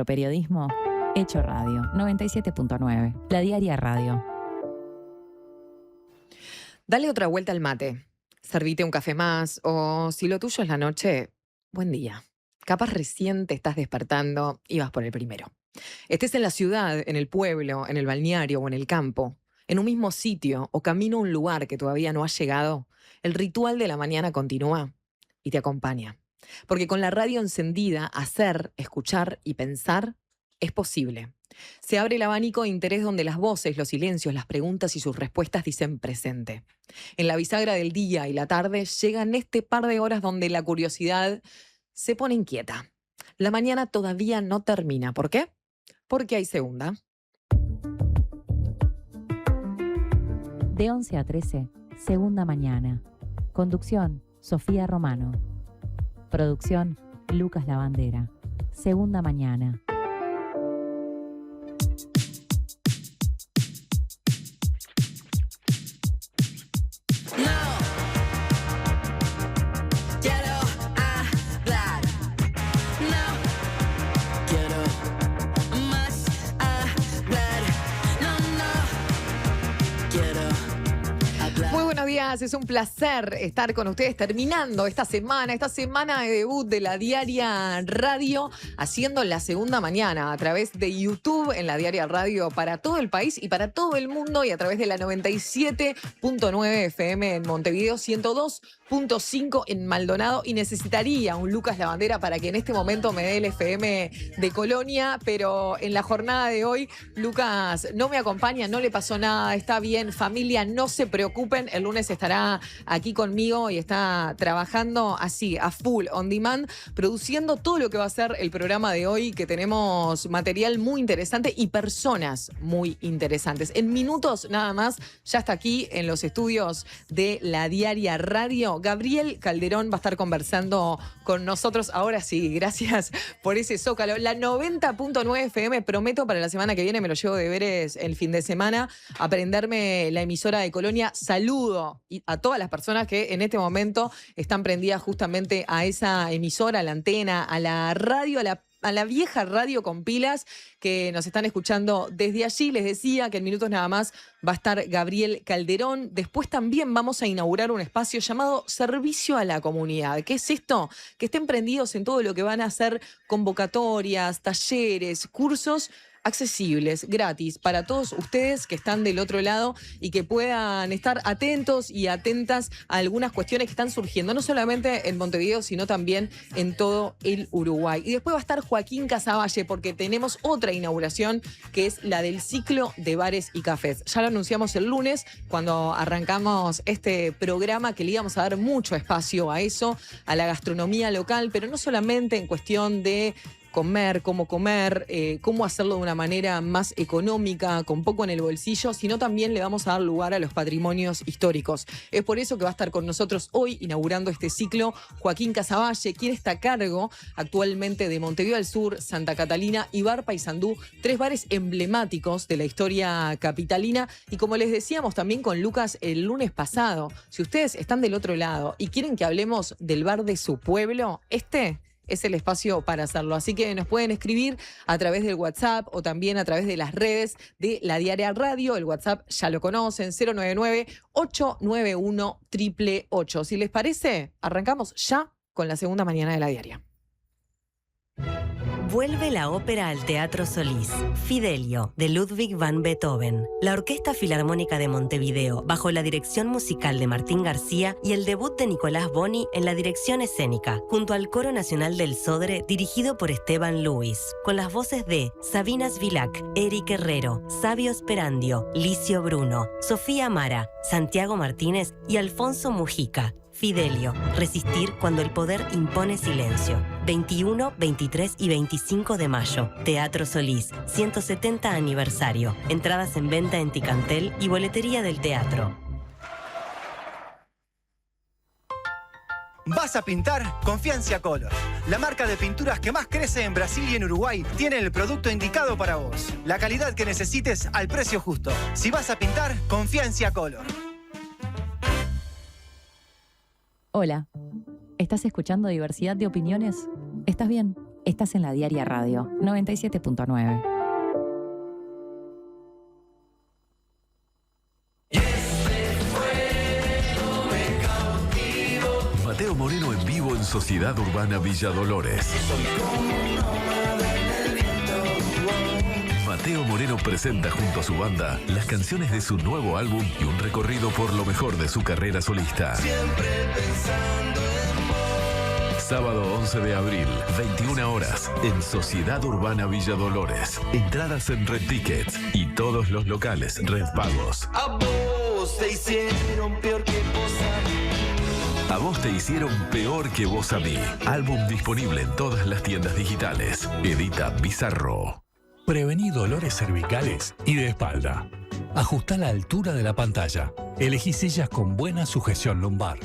Periodismo hecho radio. 97.9. La Diaria Radio. Dale otra vuelta al mate. Servite un café más o si lo tuyo es la noche, buen día. Capaz recién te estás despertando y vas por el primero. Estés en la ciudad, en el pueblo, en el balneario o en el campo, en un mismo sitio o camino a un lugar que todavía no has llegado, el ritual de la mañana continúa y te acompaña. Porque con la radio encendida, hacer, escuchar y pensar es posible. Se abre el abanico de interés donde las voces, los silencios, las preguntas y sus respuestas dicen presente. En la bisagra del día y la tarde llegan este par de horas donde la curiosidad se pone inquieta. La mañana todavía no termina. ¿Por qué? Porque hay segunda. De 11 a 13, segunda mañana. Conducción, Sofía Romano. Producción, Lucas Lavandera. Segunda mañana. Es un placer estar con ustedes terminando esta semana de debut de la Diaria Radio, haciendo la segunda mañana a través de YouTube en la Diaria Radio para todo el país y para todo el mundo y a través de la 97.9 FM en Montevideo, 102.5 en Maldonado y necesitaría un Lucas Lavandera para que en este momento me dé el FM de Colonia, pero en la jornada de hoy Lucas no me acompaña, no le pasó nada, está bien, familia, no se preocupen, el lunes estará aquí conmigo y está trabajando así, a full, on demand, produciendo todo lo que va a ser el programa de hoy, que tenemos material muy interesante y personas muy interesantes. En minutos nada más, ya está aquí en los estudios de la Diaria Radio. Gabriel Calderón va a estar conversando con nosotros. Ahora sí, gracias por ese zócalo. La 90.9 FM, prometo para la semana que viene, me lo llevo de deberes el fin de semana, aprenderme la emisora de Colonia. Saludo a todas las personas que en este momento están prendidas justamente a esa emisora, a la antena, a la radio, a la vieja radio con pilas, que nos están escuchando desde allí. Les decía que en minutos nada más va a estar Gabriel Calderón. Después también vamos a inaugurar un espacio llamado Servicio a la Comunidad. ¿Qué es esto? Que estén prendidos en todo lo que van a hacer convocatorias, talleres, cursos accesibles, gratis, para todos ustedes que están del otro lado y que puedan estar atentos y atentas a algunas cuestiones que están surgiendo, no solamente en Montevideo, sino también en todo el Uruguay. Y después va a estar Joaquín Casavalle, porque tenemos otra inauguración, que es la del ciclo de bares y cafés. Ya lo anunciamos el lunes, cuando arrancamos este programa, que le íbamos a dar mucho espacio a eso, a la gastronomía local, pero no solamente en cuestión de comer, cómo hacerlo de una manera más económica, con poco en el bolsillo, sino también le vamos a dar lugar a los patrimonios históricos. Es por eso que va a estar con nosotros hoy, inaugurando este ciclo, Joaquín Casavalle, quien está a cargo actualmente de Montevideo al Sur, Santa Catalina y Bar Paysandú, 3 bares emblemáticos de la historia capitalina. Y como les decíamos también con Lucas el lunes pasado, si ustedes están del otro lado y quieren que hablemos del bar de su pueblo, este es el espacio para hacerlo. Así que nos pueden escribir a través del WhatsApp o también a través de las redes de la Diaria Radio. El WhatsApp ya lo conocen, 099-891-888. Si les parece, arrancamos ya con la segunda mañana de la Diaria. Vuelve la ópera al Teatro Solís. Fidelio, de Ludwig van Beethoven. La Orquesta Filarmónica de Montevideo, bajo la dirección musical de Martín García y el debut de Nicolás Boni en la dirección escénica, junto al Coro Nacional del Sodre, dirigido por Esteban Luis, con las voces de Sabina Svilac, Eric Herrero, Sabio Sperandio, Licio Bruno, Sofía Mara, Santiago Martínez y Alfonso Mujica. Fidelio, resistir cuando el poder impone silencio. 21, 23 y 25 de mayo. Teatro Solís, 170 aniversario. Entradas en venta en Ticantel y boletería del teatro. ¿Vas a pintar? Confía en Ciacolor. La marca de pinturas que más crece en Brasil y en Uruguay tiene el producto indicado para vos. La calidad que necesites al precio justo. Si vas a pintar, confía en Ciacolor. Hola, ¿estás escuchando Diversidad de Opiniones? ¿Estás bien? Estás en la Diaria Radio 97.9. Mateo Moreno en vivo en Sociedad Urbana Villa Dolores. Mateo Moreno presenta junto a su banda las canciones de su nuevo álbum y un recorrido por lo mejor de su carrera solista. Sábado 11 de abril, 21 horas, en Sociedad Urbana Villa Dolores. Entradas en Red Tickets y todos los locales Red Pagos. A vos te hicieron peor que vos a mí. A vos te hicieron peor que vos a mí. Álbum disponible en todas las tiendas digitales. Edita Bizarro. Prevení dolores cervicales y de espalda. Ajustá la altura de la pantalla. Elegí sillas con buena sujeción lumbar.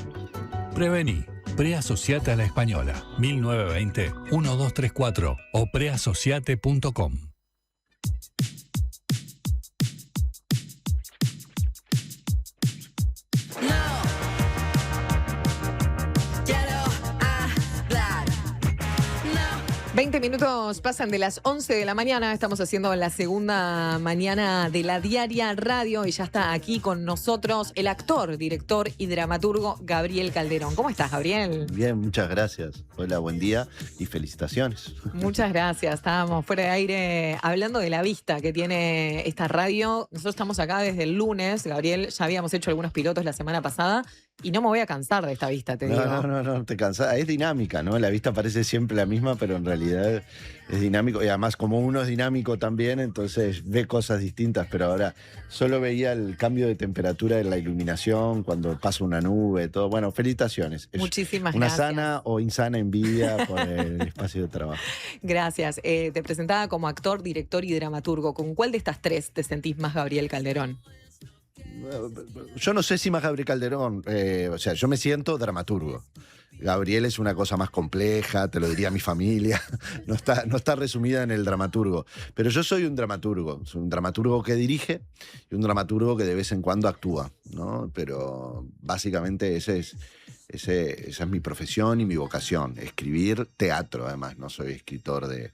Prevení. Preasociate a la Española, 1920-1234 o preasociate.com. No, quiero hablar. No. 20 minutos pasan de las 11 de la mañana. Estamos haciendo la segunda mañana de la Diaria Radio y ya está aquí con nosotros el actor, director y dramaturgo Gabriel Calderón. ¿Cómo estás, Gabriel? Bien, muchas gracias. Hola, buen día y felicitaciones. Muchas gracias. Estábamos fuera de aire hablando de la vista que tiene esta radio. Nosotros estamos acá desde el lunes, Gabriel. Ya habíamos hecho algunos pilotos la semana pasada y no me voy a cansar de esta vista, te digo. No, te cansas. Es dinámica, ¿no? La vista parece siempre la misma, pero en realidad es dinámico. Y además, como uno es dinámico también, entonces ve cosas distintas. Pero ahora solo veía el cambio de temperatura de la iluminación, cuando pasa una nube, todo. Bueno, felicitaciones. Muchísimas una gracias. Sana o insana envidia por el espacio de trabajo. Gracias. Te presentaba como actor, director y dramaturgo. ¿Con cuál de estas tres te sentís más Gabriel Calderón? Yo no sé si más Gabriel Calderón, o sea, yo me siento dramaturgo. Gabriel es una cosa más compleja, te lo diría mi familia, no está resumida en el dramaturgo. Pero yo soy un dramaturgo que dirige y un dramaturgo que de vez en cuando actúa, ¿no? Pero básicamente esa es mi profesión y mi vocación, escribir teatro. Además, no soy escritor de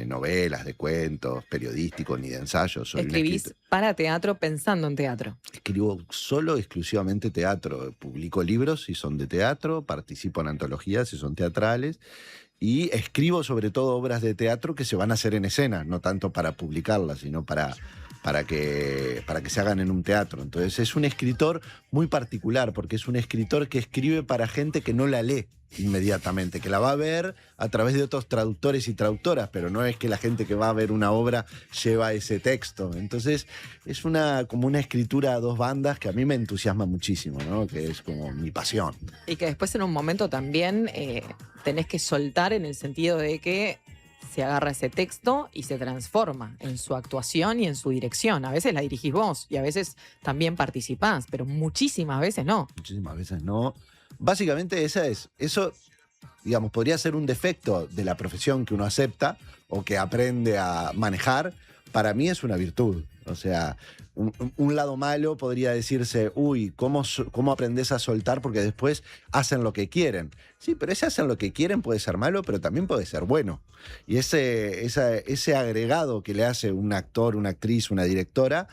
novelas, de cuentos, periodísticos, ni de ensayos. Soy ¿Escribís para teatro pensando en teatro? Escribo exclusivamente teatro. Publico libros si son de teatro, participo en antologías si son teatrales y escribo sobre todo obras de teatro que se van a hacer en escena, no tanto para publicarlas, sino para que se hagan en un teatro. Entonces es un escritor muy particular, porque es un escritor que escribe para gente que no la lee inmediatamente, que la va a ver a través de otros traductores y traductoras, pero no es que la gente que va a ver una obra lleva ese texto. Entonces es como una escritura a dos bandas que a mí me entusiasma muchísimo, ¿no? Que es como mi pasión. Y que después en un momento también tenés que soltar, en el sentido de que se agarra ese texto y se transforma en su actuación y en su dirección. A veces la dirigís vos y a veces también participás, pero muchísimas veces no. Muchísimas veces no. Básicamente eso, digamos, podría ser un defecto de la profesión que uno acepta o que aprende a manejar. Para mí es una virtud. O sea, un lado malo podría decirse, uy, ¿cómo aprendés a soltar? Porque después hacen lo que quieren. Sí, pero ese hacen lo que quieren puede ser malo, pero también puede ser bueno. Y ese agregado que le hace un actor, una actriz, una directora,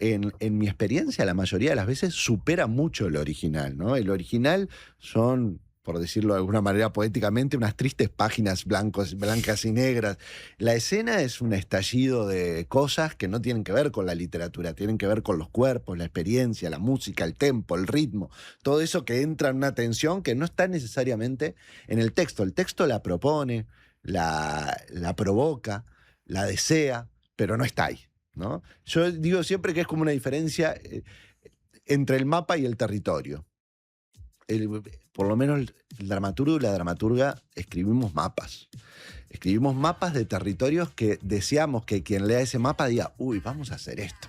en mi experiencia, la mayoría de las veces supera mucho el original, ¿no? El original son, por decirlo de alguna manera poéticamente, unas tristes páginas blancas y negras. La escena es un estallido de cosas que no tienen que ver con la literatura, tienen que ver con los cuerpos, la experiencia, la música, el tempo, el ritmo, todo eso que entra en una tensión que no está necesariamente en el texto. El texto la propone, la provoca, la desea, pero no está ahí, ¿no? Yo digo siempre que es como una diferencia entre el mapa y el territorio. Por lo menos el dramaturgo y la dramaturga escribimos mapas. Escribimos mapas de territorios que deseamos que quien lea ese mapa diga, uy, vamos a hacer esto.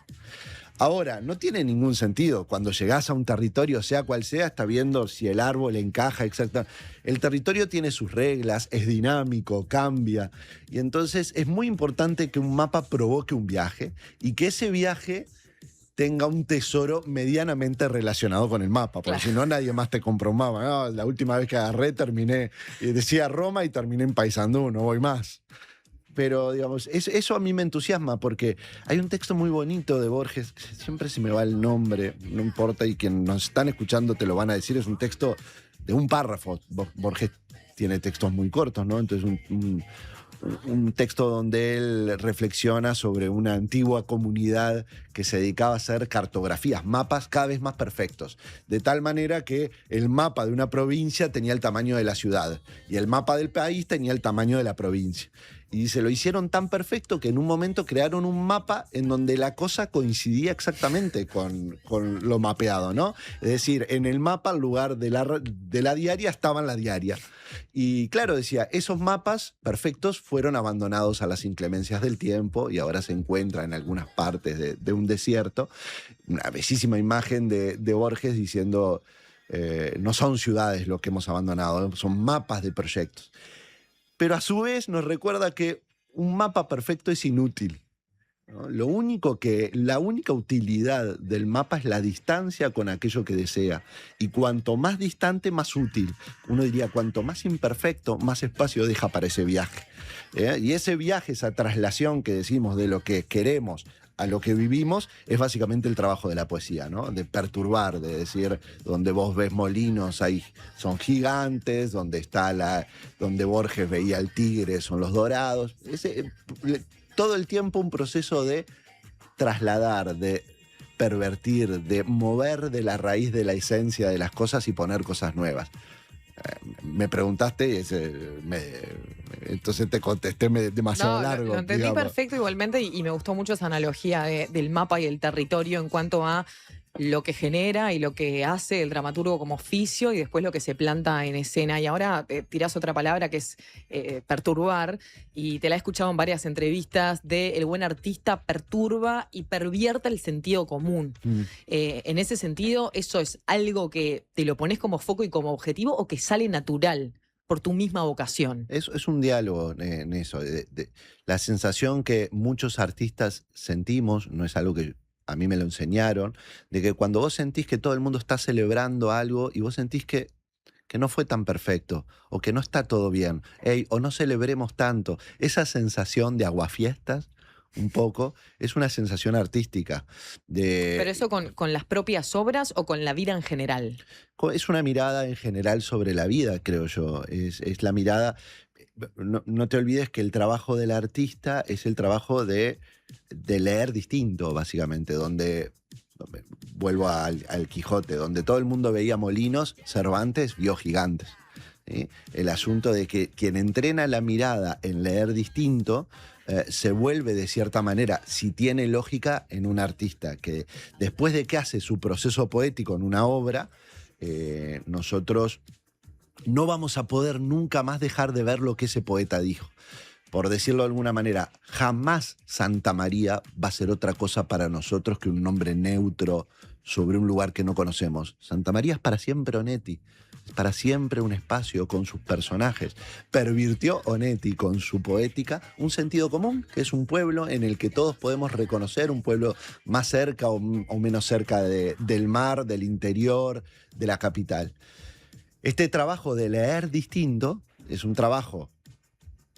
Ahora, no tiene ningún sentido. Cuando llegás a un territorio, sea cual sea, está viendo si el árbol encaja exactamente. El territorio tiene sus reglas, es dinámico, cambia. Y entonces es muy importante que un mapa provoque un viaje y que ese viaje tenga un tesoro medianamente relacionado con el mapa, porque si no nadie más te compra un mapa. No, la última vez que agarré terminé, decía Roma y terminé en Paysandú, no voy más. Pero, digamos, eso a mí me entusiasma porque hay un texto muy bonito de Borges, siempre se me va el nombre, no importa, y quienes nos están escuchando te lo van a decir, es un texto de un párrafo. Borges tiene textos muy cortos, ¿no? Entonces un texto donde él reflexiona sobre una antigua comunidad que se dedicaba a hacer cartografías, mapas cada vez más perfectos, de tal manera que el mapa de una provincia tenía el tamaño de la ciudad y el mapa del país tenía el tamaño de la provincia. Y se lo hicieron tan perfecto que en un momento crearon un mapa en donde la cosa coincidía exactamente con lo mapeado, ¿no? Es decir, en el mapa, al lugar de la diaria, estaba en la diaria. Y claro, decía, esos mapas perfectos fueron abandonados a las inclemencias del tiempo y ahora se encuentran en algunas partes de un desierto. Una bellísima imagen de Borges diciendo, no son ciudades lo que hemos abandonado, son mapas de proyectos. Pero a su vez nos recuerda que un mapa perfecto es inútil, ¿no? La única utilidad del mapa es la distancia con aquello que desea. Y cuanto más distante, más útil. Uno diría, cuanto más imperfecto, más espacio deja para ese viaje. Y ese viaje, esa traslación que decimos de lo que queremos a lo que vivimos, es básicamente el trabajo de la poesía, ¿no? De perturbar, de decir, donde vos ves molinos, ahí son gigantes, donde Borges veía al tigre, son los dorados. Todo el tiempo un proceso de trasladar, de pervertir, de mover de la raíz de la esencia de las cosas y poner cosas nuevas. Me preguntaste, entonces te contesté demasiado largo. Lo entendí digamos. perfecto igualmente y me gustó mucho esa analogía del mapa y el territorio en cuanto a lo que genera y lo que hace el dramaturgo como oficio y después lo que se planta en escena. Y ahora tirás otra palabra que es perturbar, y te la he escuchado en varias entrevistas de el buen artista perturba y pervierte el sentido común. En ese sentido, ¿eso es algo que te lo pones como foco y como objetivo o que sale natural por tu misma vocación? Es un diálogo en eso. La sensación que muchos artistas sentimos, no es algo que a mí me lo enseñaron, de que cuando vos sentís que todo el mundo está celebrando algo y vos sentís que no fue tan perfecto, o que no está todo bien, o no celebremos tanto, esa sensación de aguafiestas, un poco, es una sensación artística. ¿Pero eso con las propias obras o con la vida en general? Es una mirada en general sobre la vida, creo yo. Es la mirada. No te olvides que el trabajo del artista es el trabajo de leer distinto, básicamente, donde vuelvo al Quijote, donde todo el mundo veía molinos, Cervantes vio gigantes. ¿Sí? El asunto de que quien entrena la mirada en leer distinto se vuelve de cierta manera, si tiene lógica, en un artista que después de que hace su proceso poético en una obra, nosotros no vamos a poder nunca más dejar de ver lo que ese poeta dijo. Por decirlo de alguna manera, jamás Santa María va a ser otra cosa para nosotros que un nombre neutro sobre un lugar que no conocemos. Santa María es para siempre Onetti, es para siempre un espacio con sus personajes. Pervirtió Onetti con su poética un sentido común, que es un pueblo en el que todos podemos reconocer, un pueblo más cerca o menos cerca del mar, del interior, de la capital. Este trabajo de leer distinto es un trabajo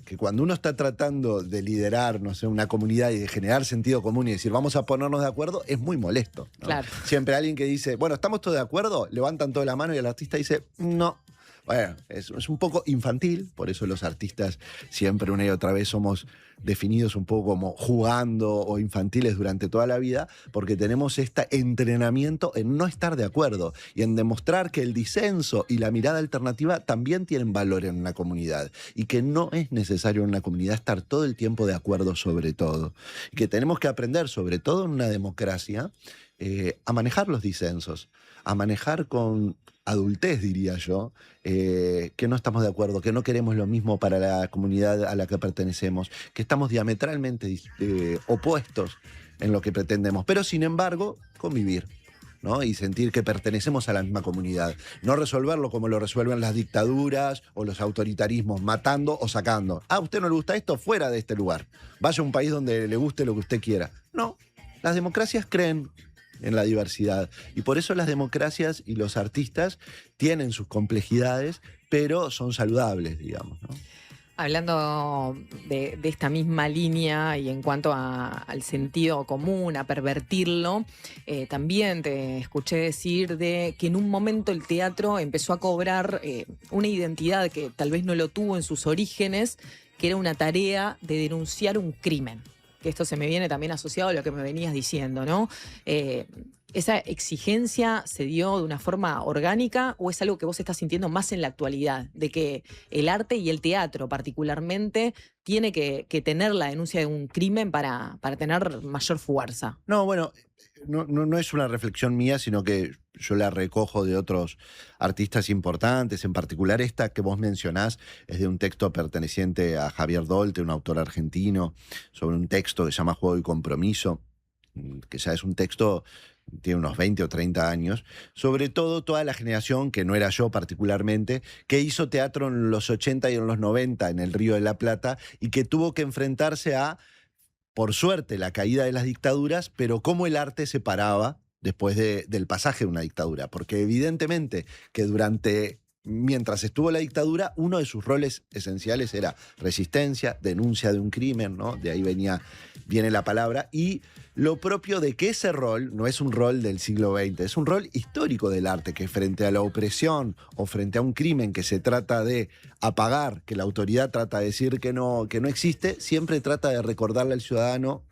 que cuando uno está tratando de liderar, no sé, una comunidad y de generar sentido común y decir, vamos a ponernos de acuerdo, es muy molesto, ¿no? Claro. Siempre alguien que dice, bueno, ¿estamos todos de acuerdo? Levantan toda la mano y el artista dice, no. Bueno, es un poco infantil, por eso los artistas siempre una y otra vez somos definidos un poco como jugando o infantiles durante toda la vida, porque tenemos este entrenamiento en no estar de acuerdo y en demostrar que el disenso y la mirada alternativa también tienen valor en una comunidad y que no es necesario en una comunidad estar todo el tiempo de acuerdo sobre todo. Y que tenemos que aprender, sobre todo en una democracia, a manejar los disensos, a manejar con adultez, diría yo, que no estamos de acuerdo, que no queremos lo mismo para la comunidad a la que pertenecemos, que estamos diametralmente opuestos en lo que pretendemos, pero sin embargo, convivir, ¿no? Y sentir que pertenecemos a la misma comunidad. No resolverlo como lo resuelven las dictaduras o los autoritarismos, matando o sacando. ¿A usted no le gusta esto? Fuera de este lugar. Vaya a un país donde le guste lo que usted quiera. No, las democracias creen en la diversidad. Y por eso las democracias y los artistas tienen sus complejidades, pero son saludables, digamos, ¿no? Hablando de esta misma línea y en cuanto al sentido común, a pervertirlo, también te escuché decir de que en un momento el teatro empezó a cobrar una identidad que tal vez no lo tuvo en sus orígenes, que era una tarea de denunciar un crimen. Que esto se me viene también asociado a lo que me venías diciendo, ¿no? ¿Esa exigencia se dio de una forma orgánica o es algo que vos estás sintiendo más en la actualidad? De que el arte y el teatro particularmente tiene que tener la denuncia de un crimen para tener mayor fuerza. No, bueno, no es una reflexión mía, sino que yo la recojo de otros artistas importantes. En particular esta que vos mencionás es de un texto perteneciente a Javier Dolte, un autor argentino, sobre un texto que se llama Juego y Compromiso, que ya es un texto, tiene unos 20 o 30 años, sobre todo toda la generación, que no era yo particularmente, que hizo teatro en los 80 y en los 90 en el Río de la Plata y que tuvo que enfrentarse a, por suerte, la caída de las dictaduras, pero cómo el arte se paraba después del pasaje de una dictadura. Porque evidentemente que mientras estuvo la dictadura, uno de sus roles esenciales era resistencia, denuncia de un crimen, ¿no? De ahí viene la palabra. Y lo propio de que ese rol no es un rol del siglo XX, es un rol histórico del arte, que frente a la opresión o frente a un crimen que se trata de apagar, que la autoridad trata de decir que no existe, siempre trata de recordarle al ciudadano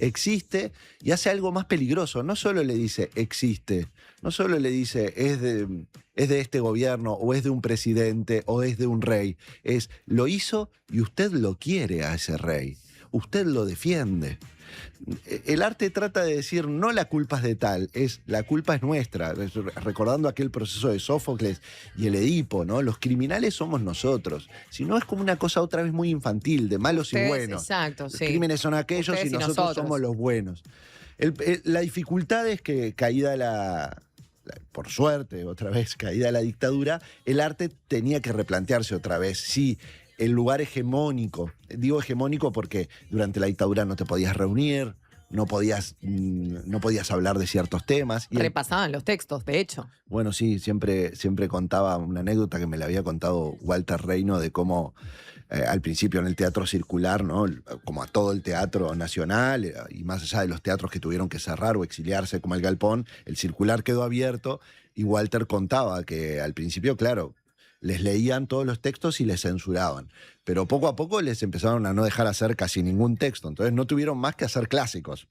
existe, y hace algo más peligroso. No solo le dice existe, no solo le dice es de este gobierno, o es de un presidente, o es de un rey. Es lo hizo y usted lo quiere a ese rey. Usted lo defiende. El arte trata de decir, no la culpa es de tal, la culpa es nuestra. Recordando aquel proceso de Sófocles y el Edipo, ¿no? Los criminales somos nosotros. Si no, es como una cosa otra vez muy infantil, de malos Ustedes, y buenos. Exacto, los sí. crímenes son aquellos Ustedes y nosotros somos los buenos. La dificultad es que caída por suerte, otra vez, caída la dictadura, el arte tenía que replantearse otra vez. Sí, el lugar hegemónico, digo hegemónico porque durante la dictadura no te podías reunir, no podías hablar de ciertos temas. Repasaban los textos, de hecho. Bueno, sí, siempre contaba una anécdota que me la había contado Walter Reino de cómo al principio en el teatro circular, ¿no? Como a todo el teatro nacional y más allá de los teatros que tuvieron que cerrar o exiliarse como el Galpón, el circular quedó abierto y Walter contaba que al principio, claro, les leían todos los textos y les censuraban. Pero poco a poco les empezaron a no dejar hacer casi ningún texto. Entonces no tuvieron más que hacer clásicos.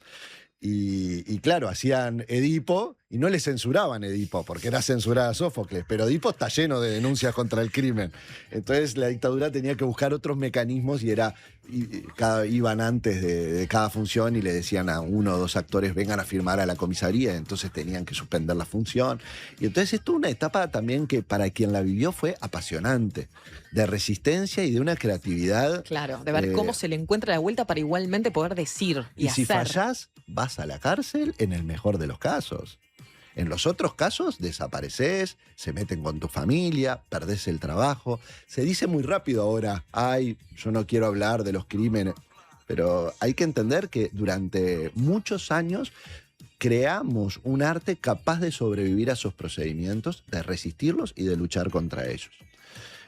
Y claro, hacían Edipo y no le censuraban Edipo, porque era censurada Sófocles. Pero Edipo está lleno de denuncias contra el crimen. Entonces la dictadura tenía que buscar otros mecanismos y iban antes de cada función y le decían a uno o dos actores vengan a firmar a la comisaría. Entonces tenían que suspender la función. Y entonces esto es una etapa también que para quien la vivió fue apasionante, de resistencia y de una creatividad. Claro, de ver cómo se le encuentra la vuelta para igualmente poder decir y si hacer. fallás, vas a la cárcel en el mejor de los casos. En los otros casos, desapareces, se meten con tu familia, perdés el trabajo. Se dice muy rápido ahora, ay, yo no quiero hablar de los crímenes. Pero hay que entender que durante muchos años creamos un arte capaz de sobrevivir a esos procedimientos, de resistirlos y de luchar contra ellos.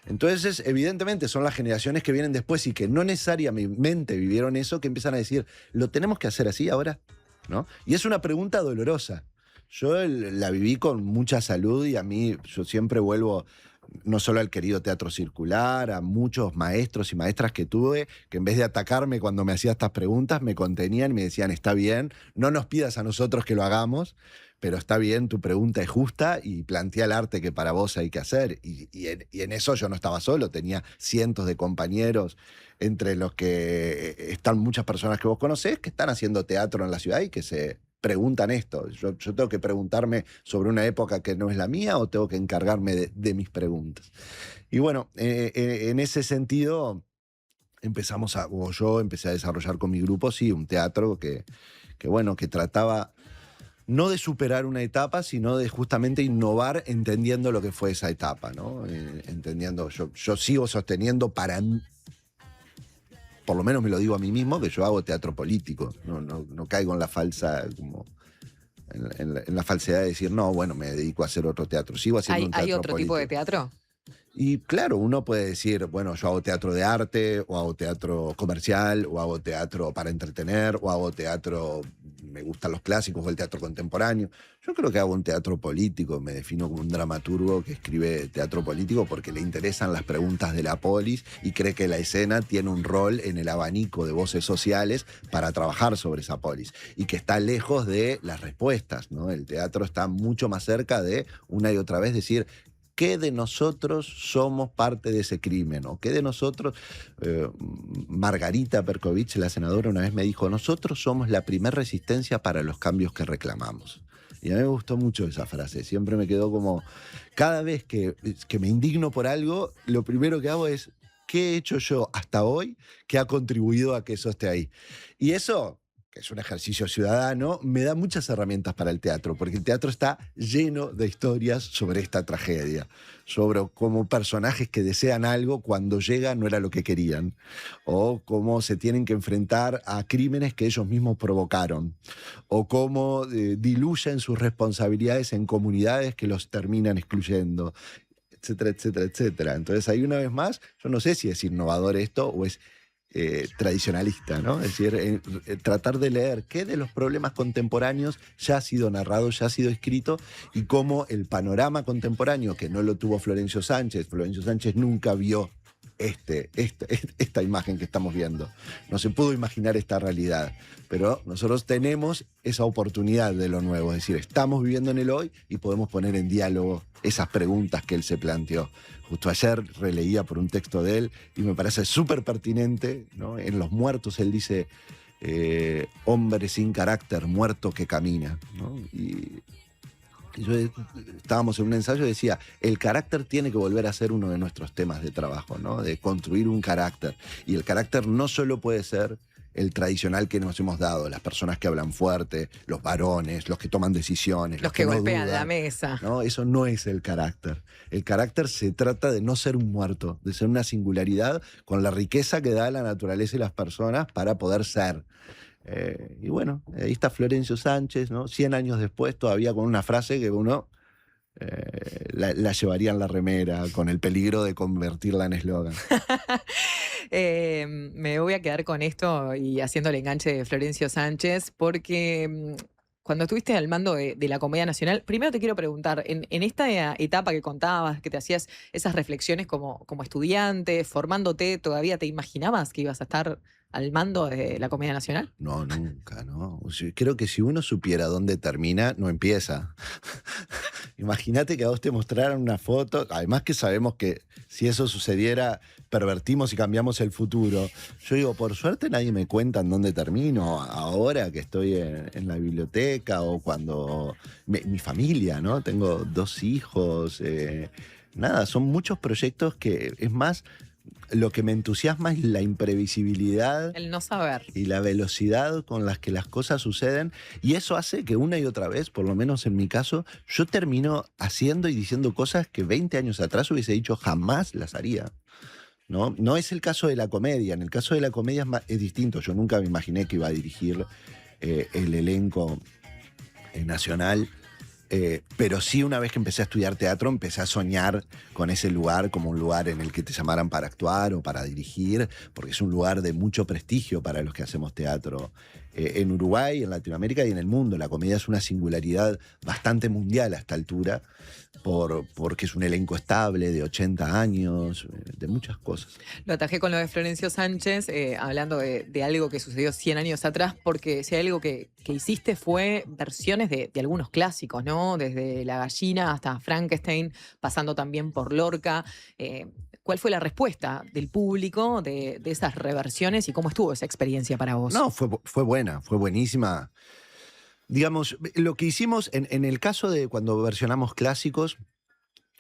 Entonces, evidentemente, son las generaciones que vienen después y que no necesariamente vivieron eso, que empiezan a decir, ¿lo tenemos que hacer así ahora? ¿No? Y es una pregunta dolorosa. Yo la viví con mucha salud y yo siempre vuelvo no solo al querido teatro circular, a muchos maestros y maestras que tuve, que en vez de atacarme cuando me hacía estas preguntas, me contenían y me decían, está bien, no nos pidas a nosotros que lo hagamos, pero está bien, tu pregunta es justa y plantea el arte que para vos hay que hacer. Y en eso yo no estaba solo, tenía cientos de compañeros, entre los que están muchas personas que vos conocés, que están haciendo teatro en la ciudad y que se preguntan esto. Yo tengo que preguntarme sobre una época que no es la mía o tengo que encargarme de mis preguntas. Y bueno, en ese sentido yo empecé a desarrollar con mi grupo, sí, un teatro que trataba no de superar una etapa, sino de justamente innovar entendiendo lo que fue esa etapa, ¿no? Entendiendo, yo sigo sosteniendo por lo menos me lo digo a mí mismo, que yo hago teatro político. No caigo en la falsa como en la falsedad de decir, no, bueno, me dedico a hacer otro teatro. Sigo haciendo un teatro ¿Hay otro tipo de político. teatro? Y claro, uno puede decir, bueno, yo hago teatro de arte, o hago teatro comercial, o hago teatro para entretener, o hago teatro, me gustan los clásicos, o el teatro contemporáneo. Yo creo que hago un teatro político, me defino como un dramaturgo que escribe teatro político porque le interesan las preguntas de la polis y cree que la escena tiene un rol en el abanico de voces sociales para trabajar sobre esa polis y que está lejos de las respuestas, ¿no? El teatro está mucho más cerca de una y otra vez decir, ¿qué de nosotros somos parte de ese crimen? ¿O qué de nosotros? Margarita Perkovich, la senadora, una vez me dijo, nosotros somos la primer resistencia para los cambios que reclamamos. Y a mí me gustó mucho esa frase, siempre me quedó como, cada vez que me indigno por algo, lo primero que hago es, ¿qué he hecho yo hasta hoy que ha contribuido a que eso esté ahí? Y eso, que es un ejercicio ciudadano, me da muchas herramientas para el teatro, porque el teatro está lleno de historias sobre esta tragedia, sobre cómo personajes que desean algo cuando llegan no era lo que querían, o cómo se tienen que enfrentar a crímenes que ellos mismos provocaron, o cómo diluyen sus responsabilidades en comunidades que los terminan excluyendo, etcétera, etcétera, etcétera. Entonces ahí una vez más, yo no sé si es innovador esto o es tradicionalista, ¿no? Es decir, tratar de leer qué de los problemas contemporáneos ya ha sido narrado, ya ha sido escrito y cómo el panorama contemporáneo, que no lo tuvo Florencio Sánchez nunca vio esta imagen que estamos viendo. No se pudo imaginar esta realidad, pero nosotros tenemos esa oportunidad de lo nuevo, es decir, estamos viviendo en el hoy y podemos poner en diálogo esas preguntas que él se planteó. Justo ayer releía por un texto de él y me parece súper pertinente, ¿no? En Los Muertos él dice, hombre sin carácter, muerto que camina, ¿no? Y yo estábamos en un ensayo y decía, el carácter tiene que volver a ser uno de nuestros temas de trabajo, ¿no? De construir un carácter. Y el carácter no solo puede ser el tradicional que nos hemos dado, las personas que hablan fuerte, los varones, los que toman decisiones, Los que no golpean dudan, la mesa. ¿no? Eso no es el carácter. El carácter se trata de no ser un muerto, de ser una singularidad con la riqueza que da la naturaleza y las personas para poder ser. Y bueno, ahí está Florencio Sánchez, ¿no? 100 años después, todavía con una frase que uno la llevaría en la remera, con el peligro de convertirla en eslogan. Me voy a quedar con esto y haciendo el enganche de Florencio Sánchez, porque cuando estuviste al mando de la Comedia Nacional, primero te quiero preguntar, en esta etapa que contabas, que te hacías esas reflexiones como estudiante, formándote, ¿todavía te imaginabas que ibas a estar al mando de la Comedia Nacional? No, nunca, ¿no? O sea, creo que si uno supiera dónde termina, no empieza. Imagínate que a vos te mostraran una foto, además que sabemos que si eso sucediera, pervertimos y cambiamos el futuro. Yo digo, por suerte nadie me cuenta en dónde termino, ahora que estoy en la biblioteca o cuando... Mi familia, ¿no? Tengo 2 hijos, nada, son muchos proyectos que, es más... Lo que me entusiasma es la imprevisibilidad. El no saber. Y la velocidad con las que las cosas suceden. Y eso hace que una y otra vez, por lo menos en mi caso, yo termino haciendo y diciendo cosas que 20 años atrás hubiese dicho jamás las haría. ¿No? No es el caso de la comedia. En el caso de la comedia es distinto. Yo nunca me imaginé que iba a dirigir el elenco nacional. Pero sí, una vez que empecé a estudiar teatro, empecé a soñar con ese lugar como un lugar en el que te llamaran para actuar o para dirigir, porque es un lugar de mucho prestigio para los que hacemos teatro en Uruguay, en Latinoamérica y en el mundo. La comedia es una singularidad bastante mundial a esta altura, porque es un elenco estable de 80 años, de muchas cosas. Lo atajé con lo de Florencio Sánchez, hablando de algo que sucedió 100 años atrás, porque si hay algo que hiciste fue versiones de algunos clásicos, ¿no? Desde La Gallina hasta Frankenstein, pasando también por Lorca. ¿Cuál fue la respuesta del público de esas reversiones y cómo estuvo esa experiencia para vos? No, fue buena, fue buenísima. Digamos, lo que hicimos en el caso de cuando versionamos clásicos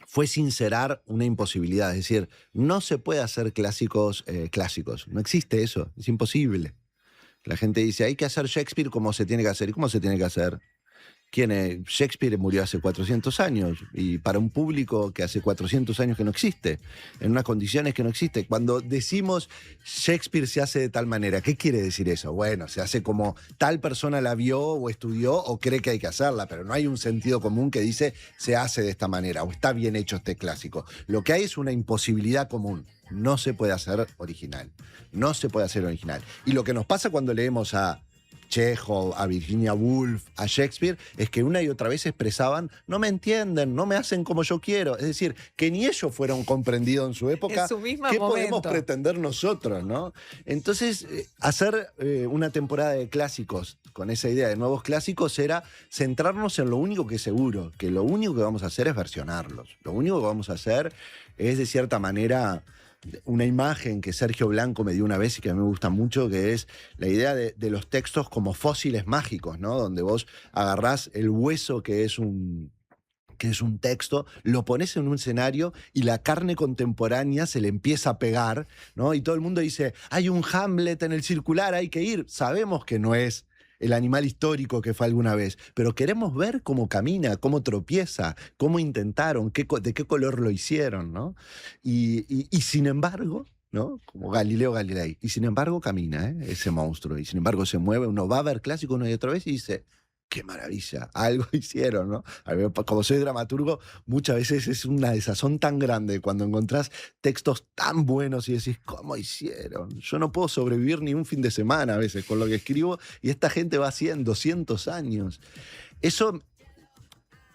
fue sincerar una imposibilidad. Es decir, no se puede hacer clásicos clásicos. No existe eso, es imposible. La gente dice, hay que hacer Shakespeare como se tiene que hacer. ¿Y cómo se tiene que hacer? Shakespeare murió hace 400 años y para un público que hace 400 años que no existe, en unas condiciones que no existe. Cuando decimos Shakespeare se hace de tal manera, ¿qué quiere decir eso? Bueno, se hace como tal persona la vio o estudió o cree que hay que hacerla, pero no hay un sentido común que dice se hace de esta manera o está bien hecho este clásico. Lo que hay es una imposibilidad común. No se puede hacer original. No se puede hacer original. Y lo que nos pasa cuando leemos a Chekhov, a Virginia Woolf, a Shakespeare, es que una y otra vez expresaban, no me entienden, no me hacen como yo quiero. Es decir, que ni ellos fueron comprendidos en su época. En su mismo ¿Qué momento podemos pretender nosotros, no? Entonces, hacer una temporada de clásicos con esa idea de nuevos clásicos era centrarnos en lo único que es seguro, que lo único que vamos a hacer es versionarlos. Lo único que vamos a hacer es, de cierta manera, una imagen que Sergio Blanco me dio una vez y que a mí me gusta mucho, que es la idea de los textos como fósiles mágicos, ¿no? Donde vos agarrás el hueso que es un texto, lo pones en un escenario y la carne contemporánea se le empieza a pegar, ¿no? Y todo el mundo dice, hay un Hamlet en el circular, hay que ir. Sabemos que no es el animal histórico que fue alguna vez, pero queremos ver cómo camina, cómo tropieza, cómo intentaron, de qué color lo hicieron, ¿no? Y sin embargo, ¿no? Como Galileo Galilei, y sin embargo camina, ese monstruo, y sin embargo se mueve, uno va a ver clásico una y otra vez y dice, qué maravilla, algo hicieron, ¿no? A mí, como soy dramaturgo, muchas veces es una desazón tan grande cuando encontrás textos tan buenos y decís, ¿cómo hicieron? Yo no puedo sobrevivir ni un fin de semana a veces con lo que escribo y esta gente va haciendo 200 años. Eso,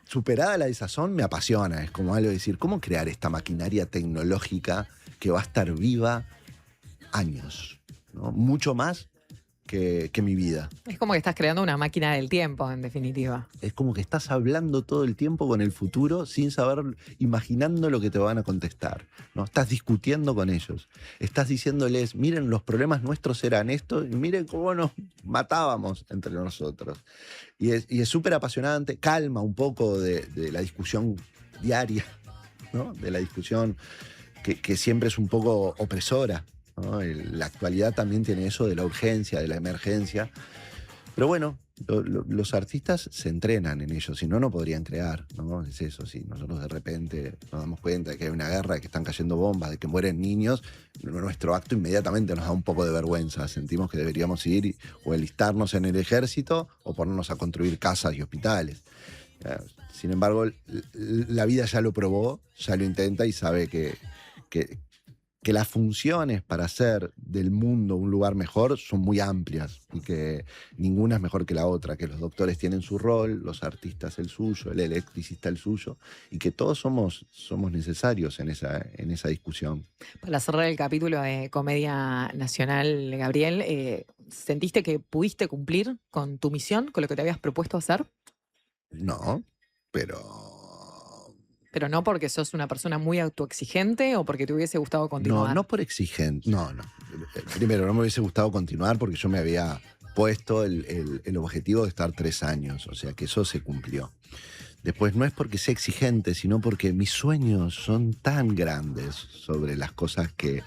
superada la desazón, me apasiona. Es como algo de decir, ¿cómo crear esta maquinaria tecnológica que va a estar viva años, ¿no? Mucho más que mi vida. Es como que estás creando una máquina del tiempo, en definitiva. Es como que estás hablando todo el tiempo con el futuro sin saber, imaginando lo que te van a contestar, ¿no? Estás discutiendo con ellos. Estás diciéndoles, miren, los problemas nuestros eran esto y miren cómo nos matábamos entre nosotros. Y es súper apasionante, calma un poco de la discusión diaria, ¿no? De la discusión que siempre es un poco opresora, ¿no? La actualidad también tiene eso de la urgencia, de la emergencia. Pero bueno, los artistas se entrenan en ello, si no, no podrían crear, ¿no? Es eso, si nosotros de repente nos damos cuenta de que hay una guerra, de que están cayendo bombas, de que mueren niños, nuestro acto inmediatamente nos da un poco de vergüenza. Sentimos que deberíamos ir o enlistarnos en el ejército o ponernos a construir casas y hospitales. Sin embargo, la vida ya lo probó, ya lo intenta y sabe que las funciones para hacer del mundo un lugar mejor son muy amplias y que ninguna es mejor que la otra, que los doctores tienen su rol, los artistas el suyo, el electricista el suyo, y que todos somos necesarios en esa discusión. Para cerrar el capítulo de Comedia Nacional, Gabriel, ¿sentiste que pudiste cumplir con tu misión, con lo que te habías propuesto hacer? No, pero no porque sos una persona muy autoexigente o porque te hubiese gustado continuar. No por exigente. No. Primero, no me hubiese gustado continuar porque yo me había puesto el objetivo de estar 3 años. O sea, que eso se cumplió. Después, no es porque sea exigente, sino porque mis sueños son tan grandes sobre las cosas que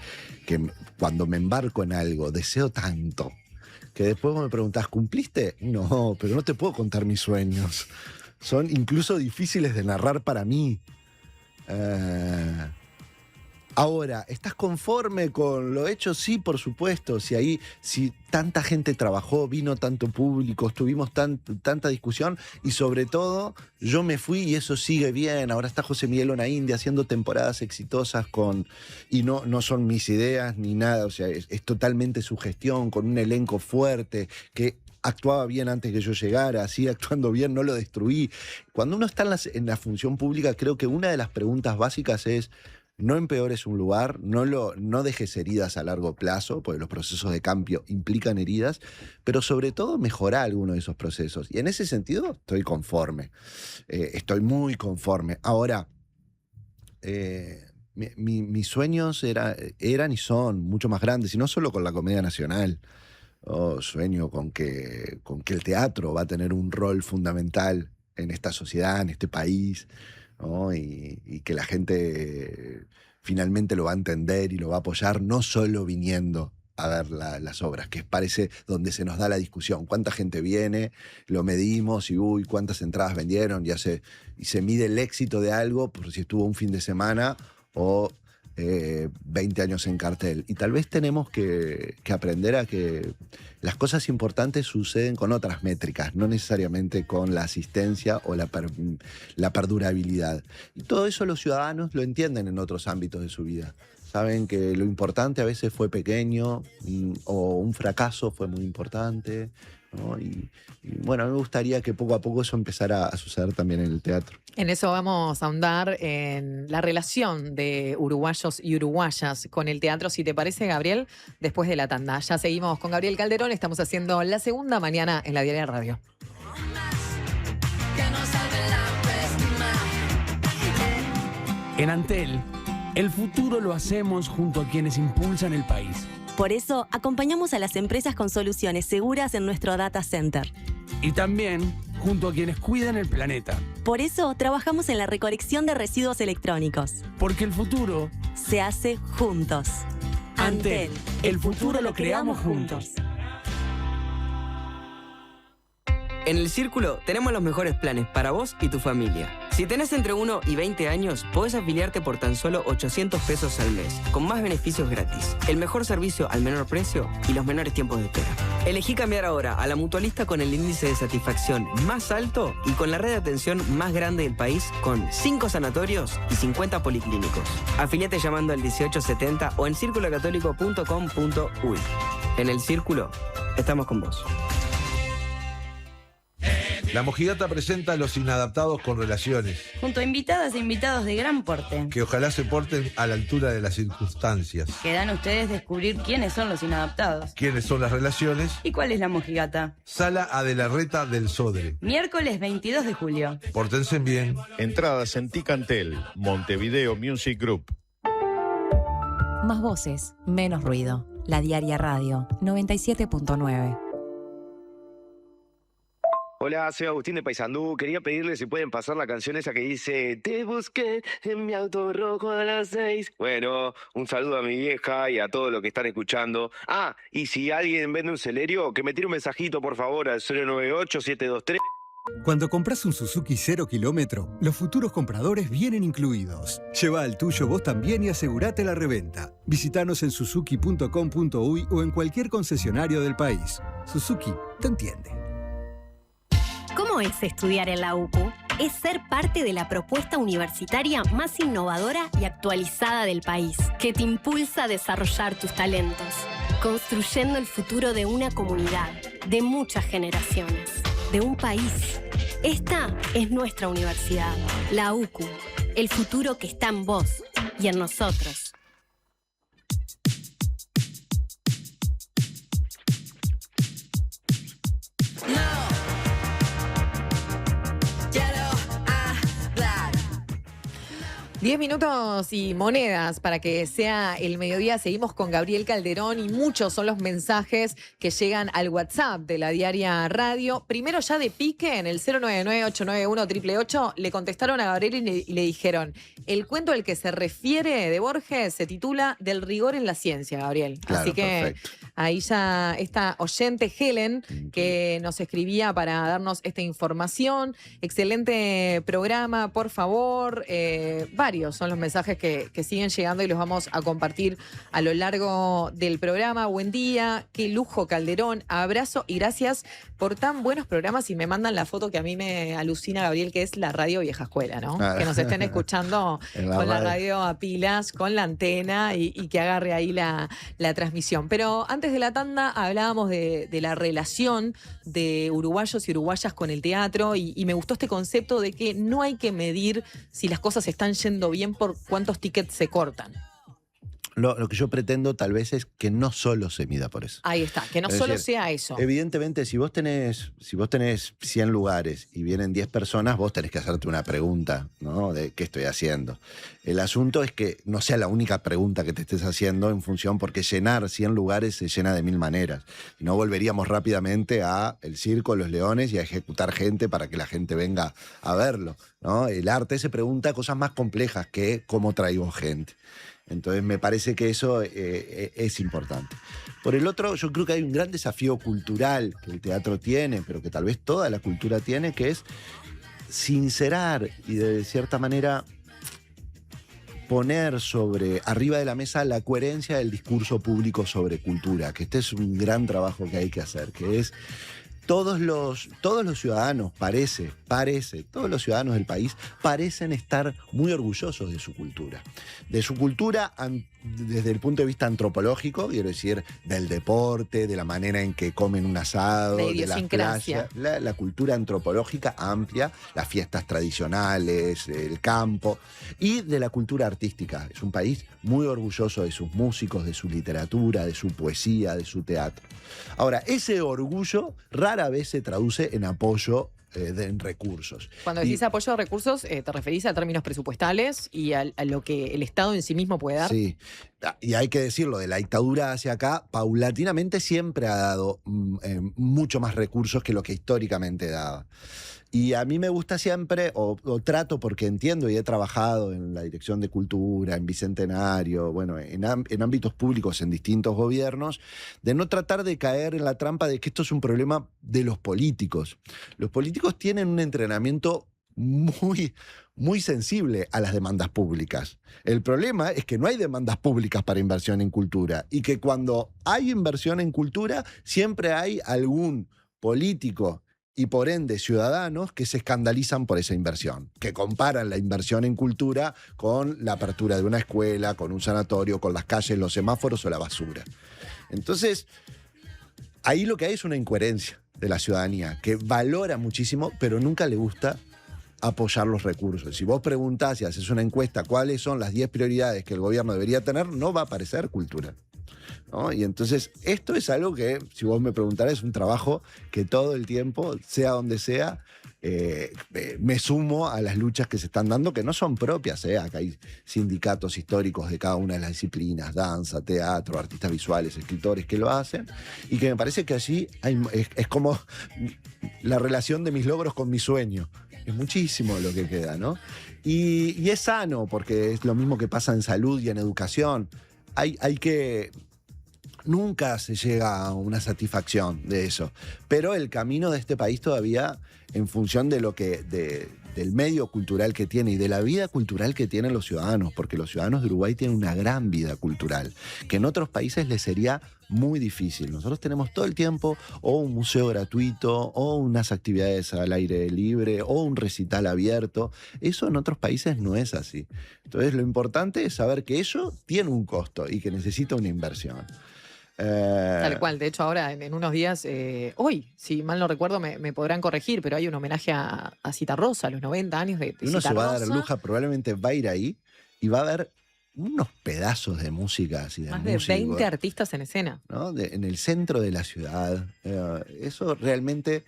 cuando me embarco en algo, deseo tanto, que después vos me preguntás, ¿cumpliste? No, pero no te puedo contar mis sueños. Son incluso difíciles de narrar para mí. Ahora, ¿estás conforme con lo hecho? Sí, por supuesto. Si tanta gente trabajó, vino tanto público, tuvimos tanta discusión y sobre todo yo me fui y eso sigue bien. Ahora está José Miguel Onaíndia haciendo temporadas exitosas y no son mis ideas ni nada. O sea, es totalmente su gestión, con un elenco fuerte que actuaba bien antes que yo llegara, sigue actuando bien, no lo destruí. Cuando uno está en la función pública, creo que una de las preguntas básicas es no empeores un lugar, no dejes heridas a largo plazo, porque los procesos de cambio implican heridas, pero sobre todo mejorar alguno de esos procesos. Y en ese sentido estoy conforme, estoy muy conforme. Ahora, mis sueños eran y son mucho más grandes, y no solo con la Comedia Nacional. Sueño con que el teatro va a tener un rol fundamental en esta sociedad, en este país, ¿no? Y que la gente finalmente lo va a entender y lo va a apoyar, no solo viniendo a ver las obras, que parece donde se nos da la discusión. ¿Cuánta gente viene? Lo medimos y cuántas entradas vendieron, y se mide el éxito de algo por si estuvo un fin de semana o 20 años en cartel. Y tal vez tenemos que aprender a que las cosas importantes suceden con otras métricas, no necesariamente con la asistencia o la perdurabilidad. Y todo eso los ciudadanos lo entienden en otros ámbitos de su vida. Saben que lo importante a veces fue pequeño o un fracaso fue muy importante, ¿no? Y bueno, a mí me gustaría que poco a poco eso empezara a suceder también en el teatro. En eso vamos a ahondar en la relación de uruguayos y uruguayas con el teatro, si te parece, Gabriel, después de la tanda. Ya seguimos con Gabriel Calderón, estamos haciendo la segunda mañana en la Diaria Radio. En Antel, el futuro lo hacemos junto a quienes impulsan el país. Por eso, acompañamos a las empresas con soluciones seguras en nuestro data center. Y también junto a quienes cuidan el planeta. Por eso, trabajamos en la recolección de residuos electrónicos. Porque el futuro se hace juntos. Antel, el futuro lo creamos juntos. En El Círculo tenemos los mejores planes para vos y tu familia. Si tenés entre 1 y 20 años, podés afiliarte por tan solo 800 pesos al mes, con más beneficios gratis, el mejor servicio al menor precio y los menores tiempos de espera. Elegí cambiar ahora a la mutualista con el índice de satisfacción más alto y con la red de atención más grande del país, con 5 sanatorios y 50 policlínicos. Afiliate llamando al 1870 o en circulocatólico.com.uy. En El Círculo, estamos con vos. La Mojigata presenta a Los Inadaptados con Relaciones, junto a invitadas e invitados de gran porte, que ojalá se porten a la altura de las circunstancias. Quedan ustedes descubrir quiénes son los inadaptados, quiénes son las relaciones y cuál es la mojigata. Sala Adelarreta del Sodre, miércoles 22 de julio. Pórtense bien. Entradas en Ticantel, Montevideo Music Group. Más voces, menos ruido. La Diaria Radio 97.9. Hola, soy Agustín de Paysandú. Quería pedirle si pueden pasar la canción esa que dice te busqué en mi auto rojo a las 6. Bueno, un saludo a mi vieja y a todos los que están escuchando. Ah, y si alguien vende un Celerio, que me tire un mensajito por favor al 098-723. Cuando compras un Suzuki 0 kilómetro, los futuros compradores vienen incluidos. Lleva el tuyo vos también y asegurate la reventa. Visítanos en suzuki.com.uy o en cualquier concesionario del país. Suzuki te entiende. ¿Cómo es estudiar en la UCU? Es ser parte de la propuesta universitaria más innovadora y actualizada del país, que te impulsa a desarrollar tus talentos, construyendo el futuro de una comunidad, de muchas generaciones, de un país. Esta es nuestra universidad, la UCU, el futuro que está en vos y en nosotros. No. 10 minutos y monedas para que sea el mediodía. Seguimos con Gabriel Calderón y muchos son los mensajes que llegan al WhatsApp de la Diaria Radio. Primero ya de pique en el 099-891-888 le contestaron a Gabriel y le dijeron: el cuento al que se refiere de Borges se titula Del rigor en la ciencia, Gabriel. Claro, así que perfecto. Ahí ya esta oyente Helen que nos escribía para darnos esta información. Excelente programa, por favor. Varios son los mensajes que siguen llegando y los vamos a compartir a lo largo del programa. Buen día, qué lujo, Calderón. Abrazo y gracias por tan buenos programas. Y me mandan la foto que a mí me alucina, Gabriel, que es la radio vieja escuela, ¿no? Que nos estén escuchando con la radio a pilas, con la antena y que agarre ahí la transmisión. Pero antes de la tanda hablábamos de la relación de uruguayos y uruguayas con el teatro y me gustó este concepto de que no hay que medir si las cosas están yendo bien por cuántos tickets se cortan. Lo que yo pretendo tal vez es que no solo se mida por eso. Ahí está, que no solo sea eso. Evidentemente, si vos tenés 100 lugares y vienen 10 personas, vos tenés que hacerte una pregunta, ¿no? De qué estoy haciendo. El asunto es que no sea la única pregunta que te estés haciendo en función, porque llenar 100 lugares se llena de 1000 maneras. Y no volveríamos rápidamente a el circo, los leones y a ejecutar gente para que la gente venga a verlo, ¿no? El arte se pregunta cosas más complejas que cómo traigo gente. Entonces me parece que eso es importante. Por el otro, yo creo que hay un gran desafío cultural que el teatro tiene, pero que tal vez toda la cultura tiene, que es sincerar y de cierta manera poner arriba de la mesa la coherencia del discurso público sobre cultura, que este es un gran trabajo que hay que hacer, que es todos los ciudadanos, todos los ciudadanos del país parecen estar muy orgullosos de su cultura. De su cultura desde el punto de vista antropológico, quiero decir, del deporte, de la manera en que comen un asado, de las playas, la cultura antropológica amplia, las fiestas tradicionales, el campo, y de la cultura artística. Es un país muy orgulloso de sus músicos, de su literatura, de su poesía, de su teatro. Ahora, ese orgullo rara vez se traduce en apoyo en recursos. Cuando decís apoyo de recursos, ¿te referís a términos presupuestales y a lo que el Estado en sí mismo puede dar? Sí, y hay que decirlo, de la dictadura hacia acá, paulatinamente siempre ha dado mucho más recursos que lo que históricamente daba. Y a mí me gusta siempre, o trato porque entiendo y he trabajado en la Dirección de Cultura, en Bicentenario, bueno, en ámbitos públicos, en distintos gobiernos, de no tratar de caer en la trampa de que esto es un problema de los políticos. Los políticos tienen un entrenamiento muy, muy sensible a las demandas públicas. El problema es que no hay demandas públicas para inversión en cultura y que cuando hay inversión en cultura siempre hay algún político y por ende ciudadanos que se escandalizan por esa inversión, que comparan la inversión en cultura con la apertura de una escuela, con un sanatorio, con las calles, los semáforos o la basura. Entonces, ahí lo que hay es una incoherencia de la ciudadanía, que valora muchísimo, pero nunca le gusta apoyar los recursos. Si vos preguntás y haces una encuesta cuáles son las 10 prioridades que el gobierno debería tener, no va a aparecer cultura, ¿no? Y entonces esto es algo que, si vos me preguntarás, es un trabajo que todo el tiempo, sea donde sea, me sumo a las luchas que se están dando, que no son propias. Acá hay sindicatos históricos de cada una de las disciplinas, danza, teatro, artistas visuales, escritores que lo hacen, y que me parece que allí es como la relación de mis logros con mi sueño. Es muchísimo lo que queda, ¿no? Y es sano, porque es lo mismo que pasa en salud y en educación. Hay que... Nunca se llega a una satisfacción de eso. Pero el camino de este país todavía, en función de del medio cultural que tiene y de la vida cultural que tienen los ciudadanos, porque los ciudadanos de Uruguay tienen una gran vida cultural, que en otros países les sería muy difícil. Nosotros tenemos todo el tiempo o un museo gratuito, o unas actividades al aire libre, o un recital abierto. Eso en otros países no es así. Entonces lo importante es saber que eso tiene un costo y que necesita una inversión. Tal cual, de hecho ahora en unos días, hoy, si mal no recuerdo, me podrán corregir, pero hay un homenaje a Citarrosa, a los 90 años de Uno Citarrosa. se va a dar luja, probablemente va a ir ahí y va a ver unos pedazos de música así de Más de 20 artistas en escena, ¿no? En el centro de la ciudad. Eso realmente...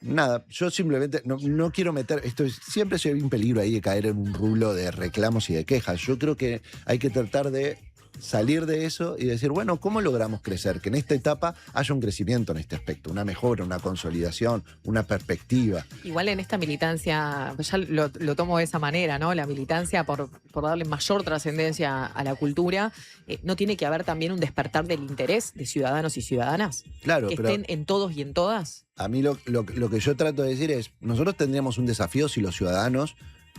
Nada, yo simplemente no quiero meter... Siempre se ve un peligro ahí de caer en un rulo de reclamos y de quejas. Yo creo que hay que tratar de salir de eso y decir, bueno, ¿cómo logramos crecer? Que en esta etapa haya un crecimiento en este aspecto, una mejora, una consolidación, una perspectiva. Igual en esta militancia, ya lo tomo de esa manera, ¿no? La militancia por darle mayor trascendencia a la cultura, ¿no tiene que haber también un despertar del interés de ciudadanos y ciudadanas? Claro, que pero estén en todos y en todas. A mí lo que yo trato de decir es, nosotros tendríamos un desafío si los ciudadanos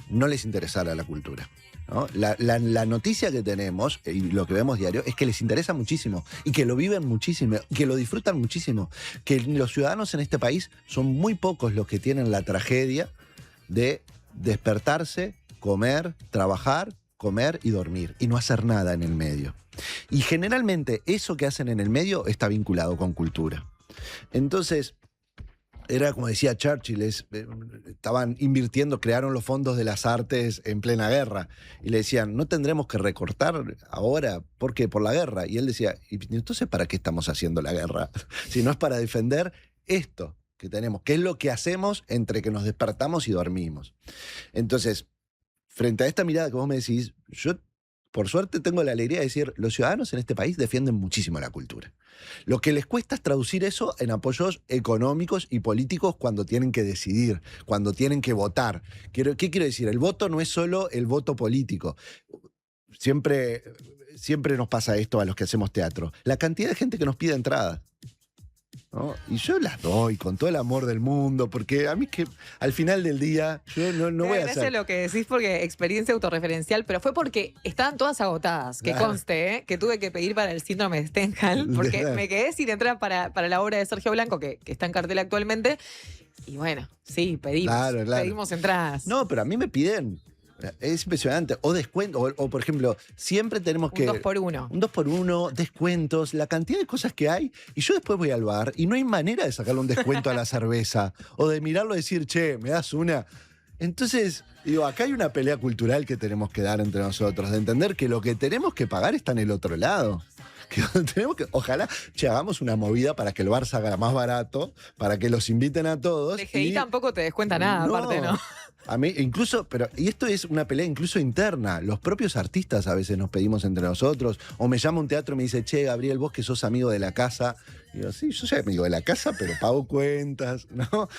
no les interesara la cultura, ¿no? La noticia que tenemos y lo que vemos diario es que les interesa muchísimo y que lo viven muchísimo y que lo disfrutan muchísimo. Que los ciudadanos en este país son muy pocos los que tienen la tragedia de despertarse, comer, trabajar, comer y dormir y no hacer nada en el medio. Y generalmente eso que hacen en el medio está vinculado con cultura. Entonces... Era como decía Churchill, estaban invirtiendo, crearon los fondos de las artes en plena guerra. Y le decían, no tendremos que recortar ahora, ¿por qué? Por la guerra. Y él decía, ¿y entonces para qué estamos haciendo la guerra? Si no es para defender esto que tenemos, que es lo que hacemos entre que nos despertamos y dormimos. Entonces, frente a esta mirada que vos me decís, yo por suerte tengo la alegría de decir, los ciudadanos en este país defienden muchísimo la cultura. Lo que les cuesta es traducir eso en apoyos económicos y políticos cuando tienen que decidir, cuando tienen que votar. ¿Qué quiero decir? El voto no es solo el voto político. Siempre siempre nos pasa esto a los que hacemos teatro. La cantidad de gente que nos pide entradas, ¿no? Y yo las doy con todo el amor del mundo, porque a mí que al final del día yo no voy a Gracias hacer... lo que decís porque experiencia autorreferencial, pero fue porque estaban todas agotadas, que Claro. conste, que tuve que pedir para el síndrome de Stendhal, porque me quedé sin entrar para la obra de Sergio Blanco, que está en cartel actualmente. Y bueno, sí, pedimos entradas. No, pero a mí me piden. Es impresionante. O descuento, o por ejemplo, siempre tenemos que... Un 2x1. Un 2x1, descuentos, la cantidad de cosas que hay. Y yo después voy al bar y no hay manera de sacarle un descuento a la cerveza. O de mirarlo y decir, che, ¿me das una? Entonces, digo, acá hay una pelea cultural que tenemos que dar entre nosotros, de entender que lo que tenemos que pagar está en el otro lado. Que tenemos que, ojalá, che, hagamos una movida para que el bar salga más barato, para que los inviten a todos. DGI tampoco te descuenta nada, aparte, ¿no? A mí, incluso, y esto es una pelea incluso interna. Los propios artistas a veces nos pedimos entre nosotros. O me llama un teatro y me dice, che, Gabriel, vos que sos amigo de la casa. Y digo, sí, yo soy amigo de la casa, pero pago cuentas, ¿no?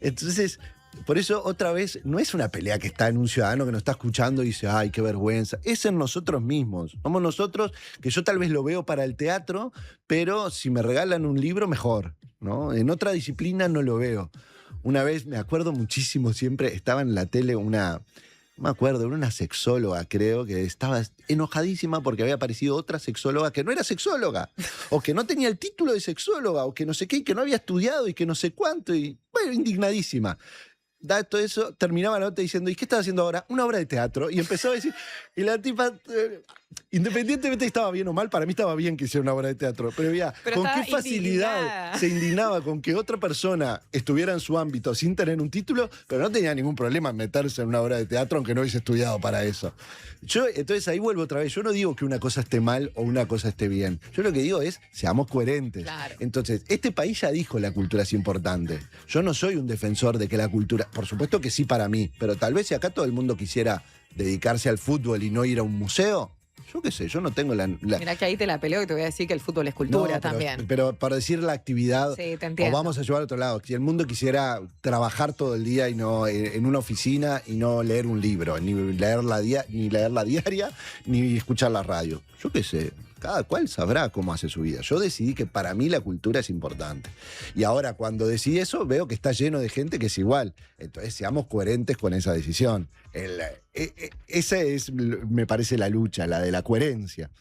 Entonces, por eso, otra vez, no es una pelea que está en un ciudadano que nos está escuchando y dice, ay, qué vergüenza. Es en nosotros mismos. Somos nosotros, que yo tal vez lo veo para el teatro, pero si me regalan un libro, mejor, ¿no? En otra disciplina no lo veo. Una vez, me acuerdo muchísimo, siempre estaba en la tele no me acuerdo, era una sexóloga, creo, que estaba enojadísima porque había aparecido otra sexóloga que no era sexóloga, o que no tenía el título de sexóloga, o que no sé qué, y que no había estudiado y que no sé cuánto, y bueno, indignadísima. Da todo eso, terminaba la nota diciendo, ¿y qué estás haciendo ahora? Una obra de teatro. Y empezó a decir, y la tipa, independientemente de estaba bien o mal, para mí estaba bien que hiciera una obra de teatro, pero veía con qué facilidad indignada. se indignaba con que otra persona estuviera en su ámbito sin tener un título, pero no tenía ningún problema en meterse en una obra de teatro aunque no hubiese estudiado para eso. Entonces ahí vuelvo otra vez, yo no digo que una cosa esté mal o una cosa esté bien, yo lo que digo es, seamos coherentes. Claro. Entonces, este país ya dijo la cultura es importante. Yo no soy un defensor de que la cultura, por supuesto que sí para mí, pero tal vez si acá todo el mundo quisiera dedicarse al fútbol y no ir a un museo, yo qué sé, yo no tengo la... Mirá que ahí te la peleo y te voy a decir que el fútbol es cultura No, también. Pero para decir la actividad, Sí, te o entiendo. vamos a llevar a otro lado. Si el mundo quisiera trabajar todo el día y no en una oficina y no leer un libro, ni leer la diaria, ni escuchar la radio. Yo qué sé, cada cual sabrá cómo hace su vida. Yo decidí que para mí la cultura es importante. Y ahora cuando decidí eso, veo que está lleno de gente que es igual. Entonces seamos coherentes con esa decisión. Esa es, me parece, la lucha, la de la coherencia.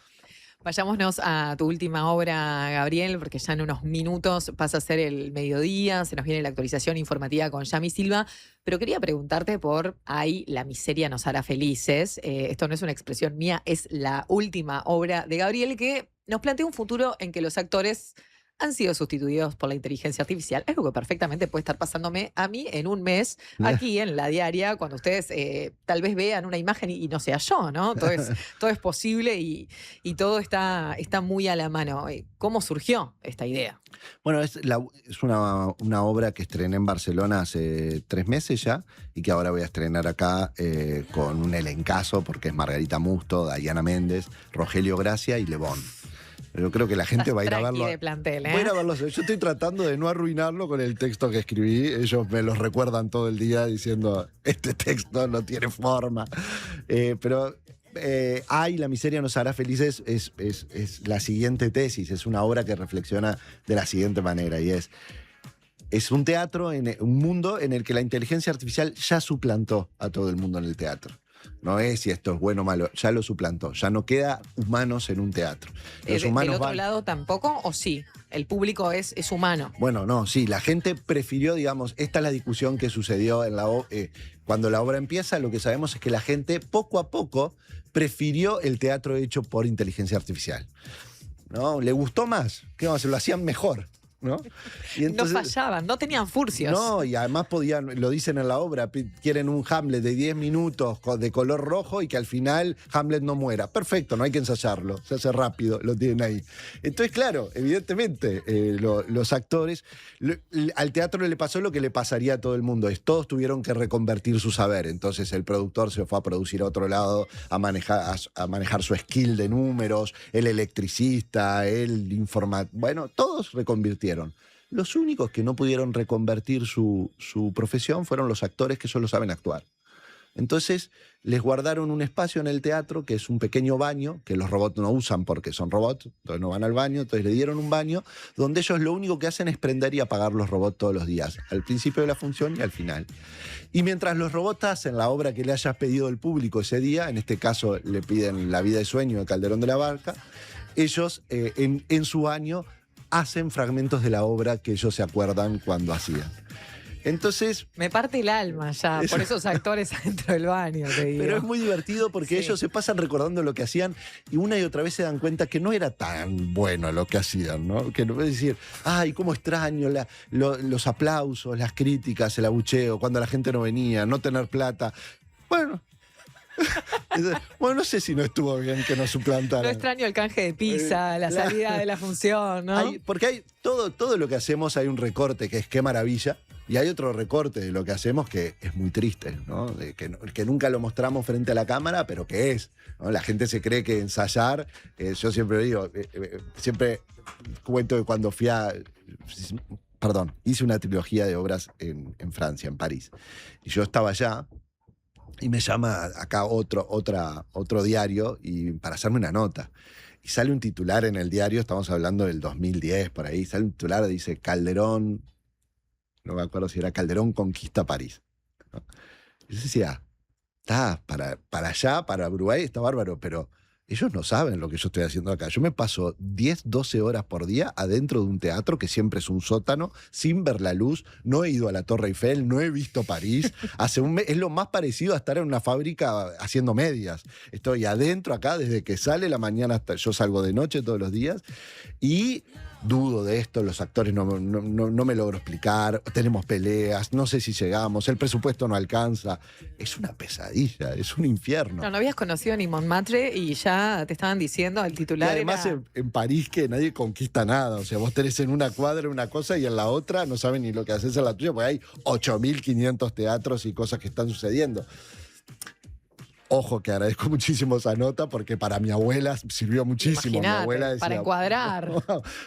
Vayámonos a tu última obra, Gabriel, porque ya en unos minutos pasa a ser el mediodía, se nos viene la actualización informativa con Yami Silva, pero quería preguntarte por Ay, la miseria nos hará felices. Esto no es una expresión mía, es la última obra de Gabriel que nos plantea un futuro en que los actores han sido sustituidos por la inteligencia artificial. Algo que perfectamente puede estar pasándome a mí en un mes, aquí en La Diaria, cuando ustedes tal vez vean una imagen y no sea yo, ¿no? Todo es posible y todo está muy a la mano. ¿Cómo surgió esta idea? Bueno, es una obra que estrené en Barcelona hace 3 meses ya y que ahora voy a estrenar acá con un elencazo porque es Margarita Musto, Diana Méndez, Rogelio Gracia y Lebón. Yo creo que la gente va a ir a verlo. De plantel, ¿eh? Voy a ir a verlo. Yo estoy tratando de no arruinarlo con el texto que escribí. Ellos me los recuerdan todo el día diciendo, este texto no tiene forma. Pero Ay, la miseria nos hará felices es la siguiente tesis. Es una obra que reflexiona de la siguiente manera y es un teatro, un mundo en el que la inteligencia artificial ya suplantó a todo el mundo en el teatro. No es si esto es bueno o malo, ya lo suplantó. Ya no queda humanos en un teatro. Los humanos ¿Del otro lado tampoco o sí? El público es humano. Bueno, no, sí, la gente prefirió, digamos, esta es la discusión que sucedió cuando la obra empieza, lo que sabemos es que la gente poco a poco prefirió el teatro hecho por inteligencia artificial. ¿No? ¿Le gustó más? ¿Qué vamos a hacer? Lo hacían mejor. ¿No? Y entonces, no fallaban, no tenían furcios. No, y además podían, lo dicen en la obra, quieren un Hamlet de 10 minutos de color rojo y que al final Hamlet no muera. Perfecto, no hay que ensayarlo, se hace rápido, lo tienen ahí. Entonces, claro, evidentemente, los actores, al teatro le pasó lo que le pasaría a todo el mundo, todos tuvieron que reconvertir su saber. Entonces el productor se fue a producir a otro lado, a manejar su skill de números, el electricista, el informático, bueno, todos reconvirtieron. Los únicos que no pudieron reconvertir su profesión fueron los actores que solo saben actuar. Entonces les guardaron un espacio en el teatro que es un pequeño baño, que los robots no usan porque son robots, entonces no van al baño, entonces le dieron un baño donde ellos lo único que hacen es prender y apagar los robots todos los días, al principio de la función y al final. Y mientras los robots hacen la obra que le hayas pedido el público ese día, en este caso le piden La vida de sueño de Calderón de la Barca, ellos en su baño hacen fragmentos de la obra que ellos se acuerdan cuando hacían. Entonces... Me parte el alma ya, por esos actores adentro del baño, te digo. Pero es muy divertido porque ellos se pasan recordando lo que hacían y una y otra vez se dan cuenta que no era tan bueno lo que hacían, ¿no? Que no es decir, ay, cómo extraño los aplausos, las críticas, el abucheo, cuando la gente no venía, no tener plata. Bueno... Bueno, no sé si no estuvo bien que nos suplantaran. No extraño el canje de pizza, la salida de la función, ¿no? Porque hay todo lo que hacemos, hay un recorte que es qué maravilla, y hay otro recorte de lo que hacemos que es muy triste, ¿no? Que nunca lo mostramos frente a la cámara, pero que es, ¿no? La gente se cree que ensayar, yo siempre digo, siempre cuento que cuando fui hice una trilogía de obras en Francia, en París, y yo estaba allá. Y me llama acá otro diario para hacerme una nota. Y sale un titular en el diario, estamos hablando del 2010, por ahí, sale un titular, dice Calderón, no me acuerdo si era Calderón conquista París, ¿no? Y yo decía, está, para allá, para Uruguay, está bárbaro, pero ellos no saben lo que yo estoy haciendo acá. Yo me paso 10, 12 horas por día adentro de un teatro que siempre es un sótano, sin ver la luz. No he ido a la Torre Eiffel, no he visto París. Hace un mes, es lo más parecido a estar en una fábrica haciendo medias. Estoy adentro acá desde que sale la mañana hasta... Yo salgo de noche todos los días y... dudo de esto, los actores no me logro explicar, tenemos peleas, no sé si llegamos, el presupuesto no alcanza. Es una pesadilla, es un infierno. No habías conocido ni Montmartre y ya te estaban diciendo, el titular y además era... en París que nadie conquista nada, o sea, vos tenés en una cuadra una cosa y en la otra no saben ni lo que haces en la tuya, porque hay 8.500 teatros y cosas que están sucediendo. Ojo, que agradezco muchísimo esa nota porque para mi abuela sirvió muchísimo. Imaginate, mi abuela decía, para encuadrar.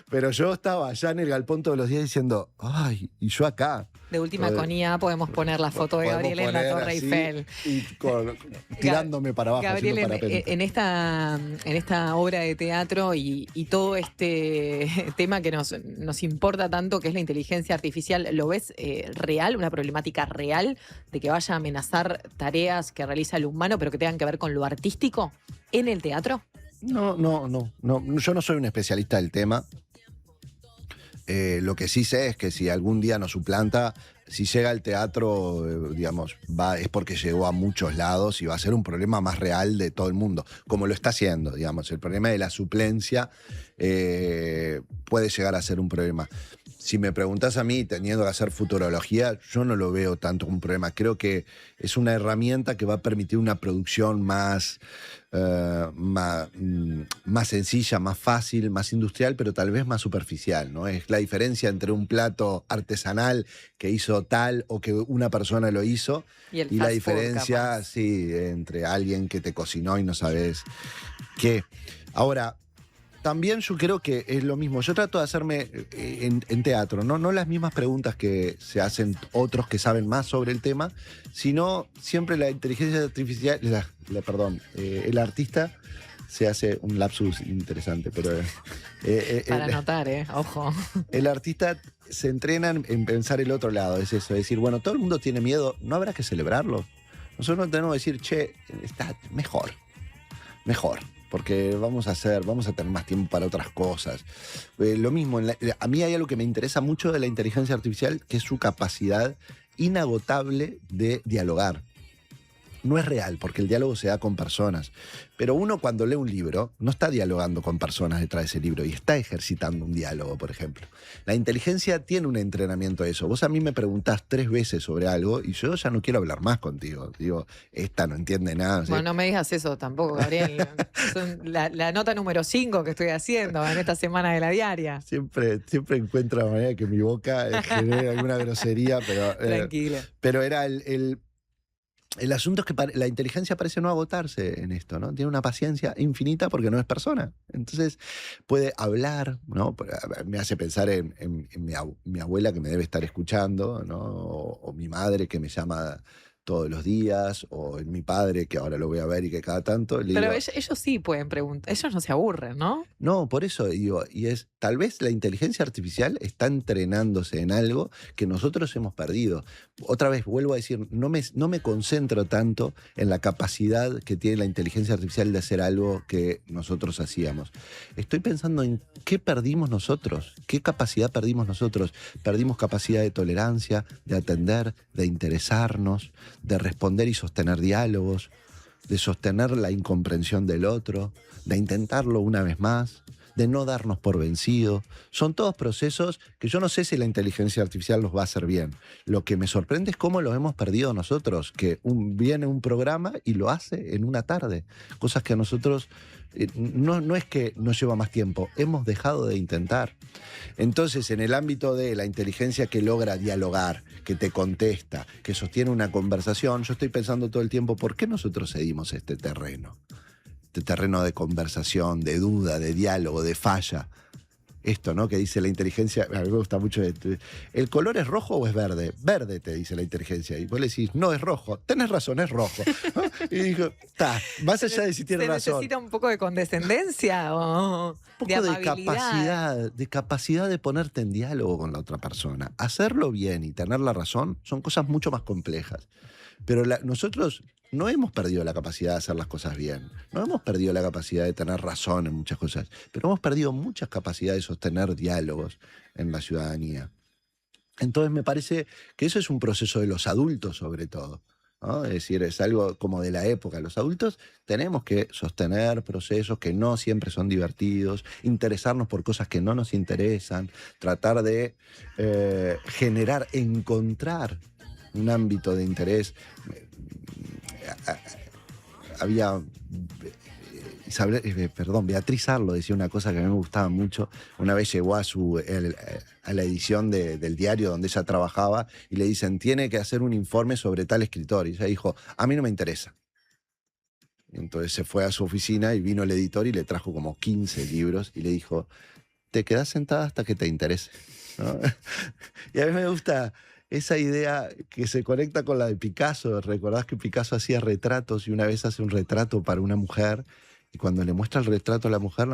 Pero yo estaba allá en el galpón todos los días diciendo, ay, y yo acá. De última con IA podemos poner la foto de Gabriel en la Torre Eiffel. Y tirándome para abajo. Gabriel, en esta obra de teatro y todo este tema que nos importa tanto, que es la inteligencia artificial, ¿lo ves real, una problemática real de que vaya a amenazar tareas que realiza el humano, pero que tengan que ver con lo artístico en el teatro? No. Yo no soy un especialista del tema. Lo que sí sé es que si algún día nos suplanta, si llega al teatro, digamos, es porque llegó a muchos lados y va a ser un problema más real de todo el mundo, como lo está haciendo, digamos. El problema de la suplencia puede llegar a ser un problema. Si me preguntás a mí, teniendo que hacer futurología, yo no lo veo tanto como un problema. Creo que es una herramienta que va a permitir una producción más sencilla, más fácil, más industrial, pero tal vez más superficial, ¿no? Es la diferencia entre un plato artesanal que hizo tal o que una persona lo hizo y la diferencia, sí, entre alguien que te cocinó y no sabes qué. Ahora, también yo creo que es lo mismo. Yo trato de hacerme en teatro, no las mismas preguntas que se hacen otros que saben más sobre el tema, sino siempre la inteligencia artificial, el artista se hace un lapsus interesante, pero... para anotar, ojo. El artista se entrena en pensar el otro lado, es eso, es decir, bueno, todo el mundo tiene miedo, ¿no habrá que celebrarlo? Nosotros no tenemos que decir, che, está mejor. Porque vamos a tener más tiempo para otras cosas. Lo mismo, a mí hay algo que me interesa mucho de la inteligencia artificial, que es su capacidad inagotable de dialogar. No es real, porque el diálogo se da con personas. Pero uno cuando lee un libro, no está dialogando con personas detrás de ese libro y está ejercitando un diálogo, por ejemplo. La inteligencia tiene un entrenamiento de eso. Vos a mí me preguntás 3 veces sobre algo y yo ya no quiero hablar más contigo. Digo, esta no entiende nada. Bueno, no me digas eso tampoco, Gabriel. la nota número 5 que estoy haciendo en esta semana de la diaria. Siempre encuentro la manera de que mi boca genere alguna grosería, pero... Tranquila. Pero era el asunto es que la inteligencia parece no agotarse en esto, ¿no? Tiene una paciencia infinita porque no es persona. Entonces puede hablar, ¿no? Me hace pensar en mi abuela que me debe estar escuchando, ¿no? O mi madre que me llama todos los días, o en mi padre, que ahora lo voy a ver y que cada tanto. Le Pero digo, ellos sí pueden preguntar, ellos no se aburren, ¿no? no, por eso digo, tal vez la inteligencia artificial está entrenándose en algo que nosotros hemos perdido. Otra vez, vuelvo a decir, no me concentro tanto en la capacidad que tiene la inteligencia artificial de hacer algo que nosotros hacíamos. Estoy pensando en qué perdimos nosotros, qué capacidad perdimos nosotros. Perdimos capacidad de tolerancia, de atender, de interesarnos, de responder y sostener diálogos, de sostener la incomprensión del otro, de intentarlo una vez más, de no darnos por vencido. Son todos procesos que yo no sé si la inteligencia artificial los va a hacer bien. Lo que me sorprende es cómo los hemos perdido nosotros, que viene un programa y lo hace en una tarde. Cosas que a nosotros no es que nos lleva más tiempo, hemos dejado de intentar. Entonces, en el ámbito de la inteligencia que logra dialogar, que te contesta, que sostiene una conversación, yo estoy pensando todo el tiempo, ¿por qué nosotros cedimos este terreno? Este terreno de conversación, de duda, de diálogo, de falla. Esto, ¿no? Que dice la inteligencia, a mí me gusta mucho. ¿El color es rojo o es verde? Verde, te dice la inteligencia. Y vos le decís, no, es rojo. Tenés razón, es rojo. Y dijo, más allá de si tiene razón. ¿Se necesita un poco de condescendencia o Un poco de amabilidad? de capacidad de ponerte en diálogo con la otra persona. Hacerlo bien y tener la razón son cosas mucho más complejas. Pero nosotros no hemos perdido la capacidad de hacer las cosas bien. No hemos perdido la capacidad de tener razón en muchas cosas. Pero hemos perdido muchas capacidades de sostener diálogos en la ciudadanía. Entonces me parece que eso es un proceso de los adultos sobre todo, ¿no? Es decir, es algo como de la época. Los adultos tenemos que sostener procesos que no siempre son divertidos, interesarnos por cosas que no nos interesan, tratar de encontrar un ámbito de interés. Había... Beatriz Arlo decía una cosa que a mí me gustaba mucho. Una vez llegó a la edición del diario donde ella trabajaba y le dicen, tiene que hacer un informe sobre tal escritor. Y ella dijo, a mí no me interesa. Entonces se fue a su oficina y vino el editor y le trajo como 15 libros y le dijo, te quedás sentada hasta que te interese, ¿no? Y a mí me gusta esa idea que se conecta con la de Picasso. Recordás que Picasso hacía retratos y una vez hace un retrato para una mujer y cuando le muestra el retrato a la mujer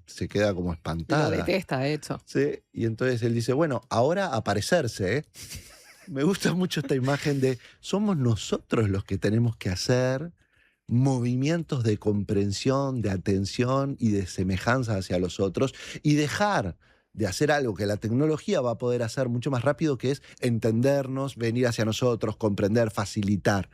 se queda como espantada. Lo detesta, de hecho. Sí, y entonces él dice, bueno, ahora aparecerse, ¿eh? Me gusta mucho esta imagen de somos nosotros los que tenemos que hacer movimientos de comprensión, de atención y de semejanza hacia los otros y dejar de hacer algo que la tecnología va a poder hacer mucho más rápido, que es entendernos, venir hacia nosotros, comprender, facilitar.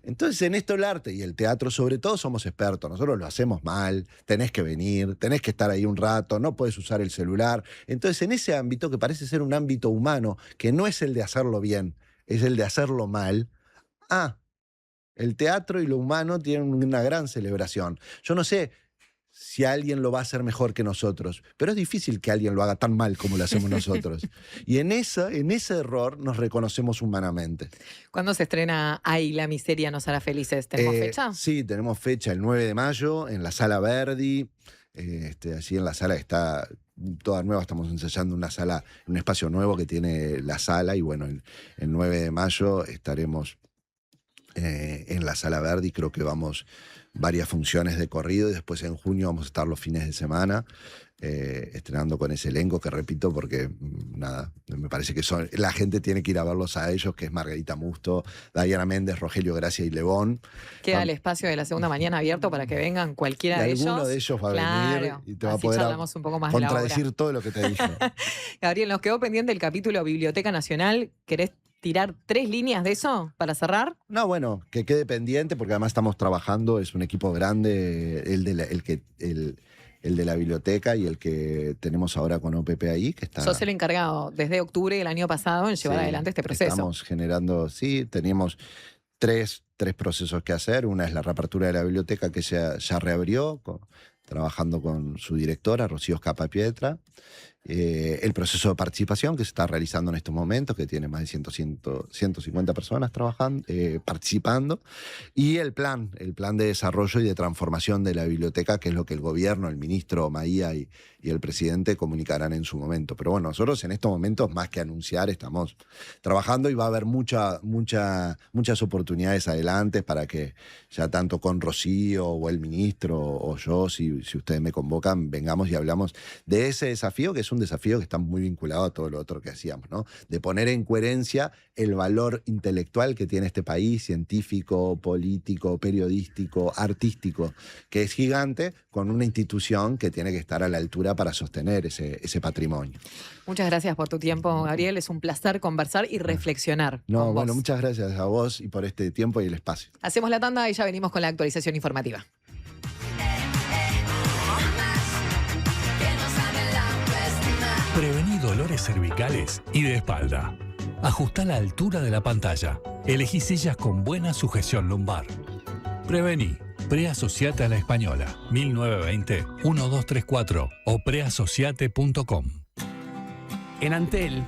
Entonces, en esto el arte y el teatro, sobre todo, somos expertos. Nosotros lo hacemos mal, tenés que venir, tenés que estar ahí un rato, no puedes usar el celular. Entonces, en ese ámbito, que parece ser un ámbito humano, que no es el de hacerlo bien, es el de hacerlo mal, el teatro y lo humano tienen una gran celebración. Yo no sé si alguien lo va a hacer mejor que nosotros, pero es difícil que alguien lo haga tan mal como lo hacemos nosotros. Y en ese error nos reconocemos humanamente. ¿Cuándo se estrena Ay, la miseria nos hará felices? ¿Tenemos fecha? Sí, tenemos fecha el 9 de mayo en la Sala Verdi. Allí en la sala está toda nueva, estamos ensayando un espacio nuevo que tiene la sala y bueno, el 9 de mayo estaremos en la Sala Verdi. Creo que vamos varias funciones de corrido y después en junio vamos a estar los fines de semana estrenando con ese elenco que repito porque nada, me parece que la gente tiene que ir a verlos a ellos, que es Margarita Musto, Diana Méndez, Rogelio Gracia y Lebón. Queda el espacio de la segunda mañana abierto para que vengan cualquiera de ellos. Alguno de ellos va a venir y te va a poder un poco más contradecir todo lo que te dije. Gabriel, nos quedó pendiente el capítulo Biblioteca Nacional. ¿Querés tirar 3 líneas de eso para cerrar? No, bueno, que quede pendiente porque además estamos trabajando, es un equipo grande, el de la biblioteca y el que tenemos ahora con OPP ahí, que está... Sos el encargado desde octubre del año pasado en llevar adelante este proceso. Estamos generando, teníamos tres procesos que hacer. Una es la reapertura de la biblioteca que ya reabrió, trabajando con su directora, Rocío Scapapietra. el proceso de participación que se está realizando en estos momentos, que tiene más de 150 personas trabajando, participando, y el plan de desarrollo y de transformación de la biblioteca, que es lo que el gobierno, el ministro Maía y el presidente comunicarán en su momento. Pero bueno, nosotros en estos momentos, más que anunciar, estamos trabajando y va a haber muchas oportunidades adelante para que ya tanto con Rocío o el ministro o yo, si ustedes me convocan, vengamos y hablamos de ese desafío, que es un desafío que está muy vinculado a todo lo otro que hacíamos, ¿no? De poner en coherencia el valor intelectual que tiene este país, científico, político, periodístico, artístico, que es gigante, con una institución que tiene que estar a la altura para sostener ese patrimonio. Muchas gracias por tu tiempo, Gabriel. Es un placer conversar y reflexionar. No, con bueno, vos. muchas gracias a vos y por este tiempo y el espacio. Hacemos la tanda y ya venimos con la actualización informativa. Prevení dolores cervicales y de espalda. Ajustá la altura de la pantalla. Elegí sillas con buena sujeción lumbar. Prevení. Preasociate a la Española. 1920-1234 o preasociate.com. En Antel,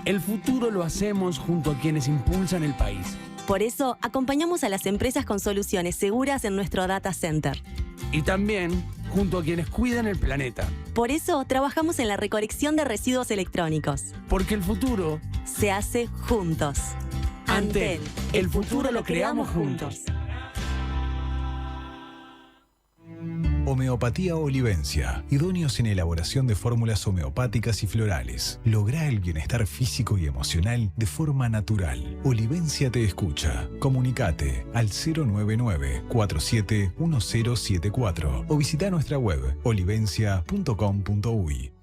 el futuro lo hacemos junto a quienes impulsan el país. Por eso, acompañamos a las empresas con soluciones seguras en nuestro data center. Y también junto a quienes cuidan el planeta. Por eso, trabajamos en la recolección de residuos electrónicos. Porque el futuro se hace juntos. Antel, el futuro lo creamos juntos. Homeopatía Olivencia, idóneos en elaboración de fórmulas homeopáticas y florales. Logra el bienestar físico y emocional de forma natural. Olivencia te escucha. Comunicate al 099-471074 o visita nuestra web olivencia.com.uy.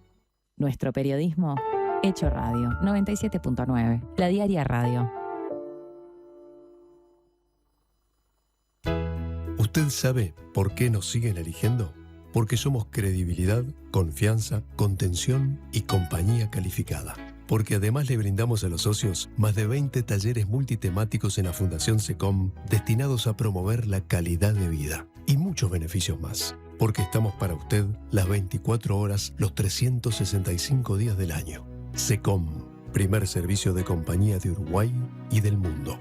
Nuestro periodismo hecho radio. 97.9. La Diaria Radio. ¿Usted sabe por qué nos siguen eligiendo? Porque somos credibilidad, confianza, contención y compañía calificada. Porque además le brindamos a los socios más de 20 talleres multitemáticos en la Fundación SECOM destinados a promover la calidad de vida y muchos beneficios más. Porque estamos para usted las 24 horas, los 365 días del año. SECOM, primer servicio de compañía de Uruguay y del mundo.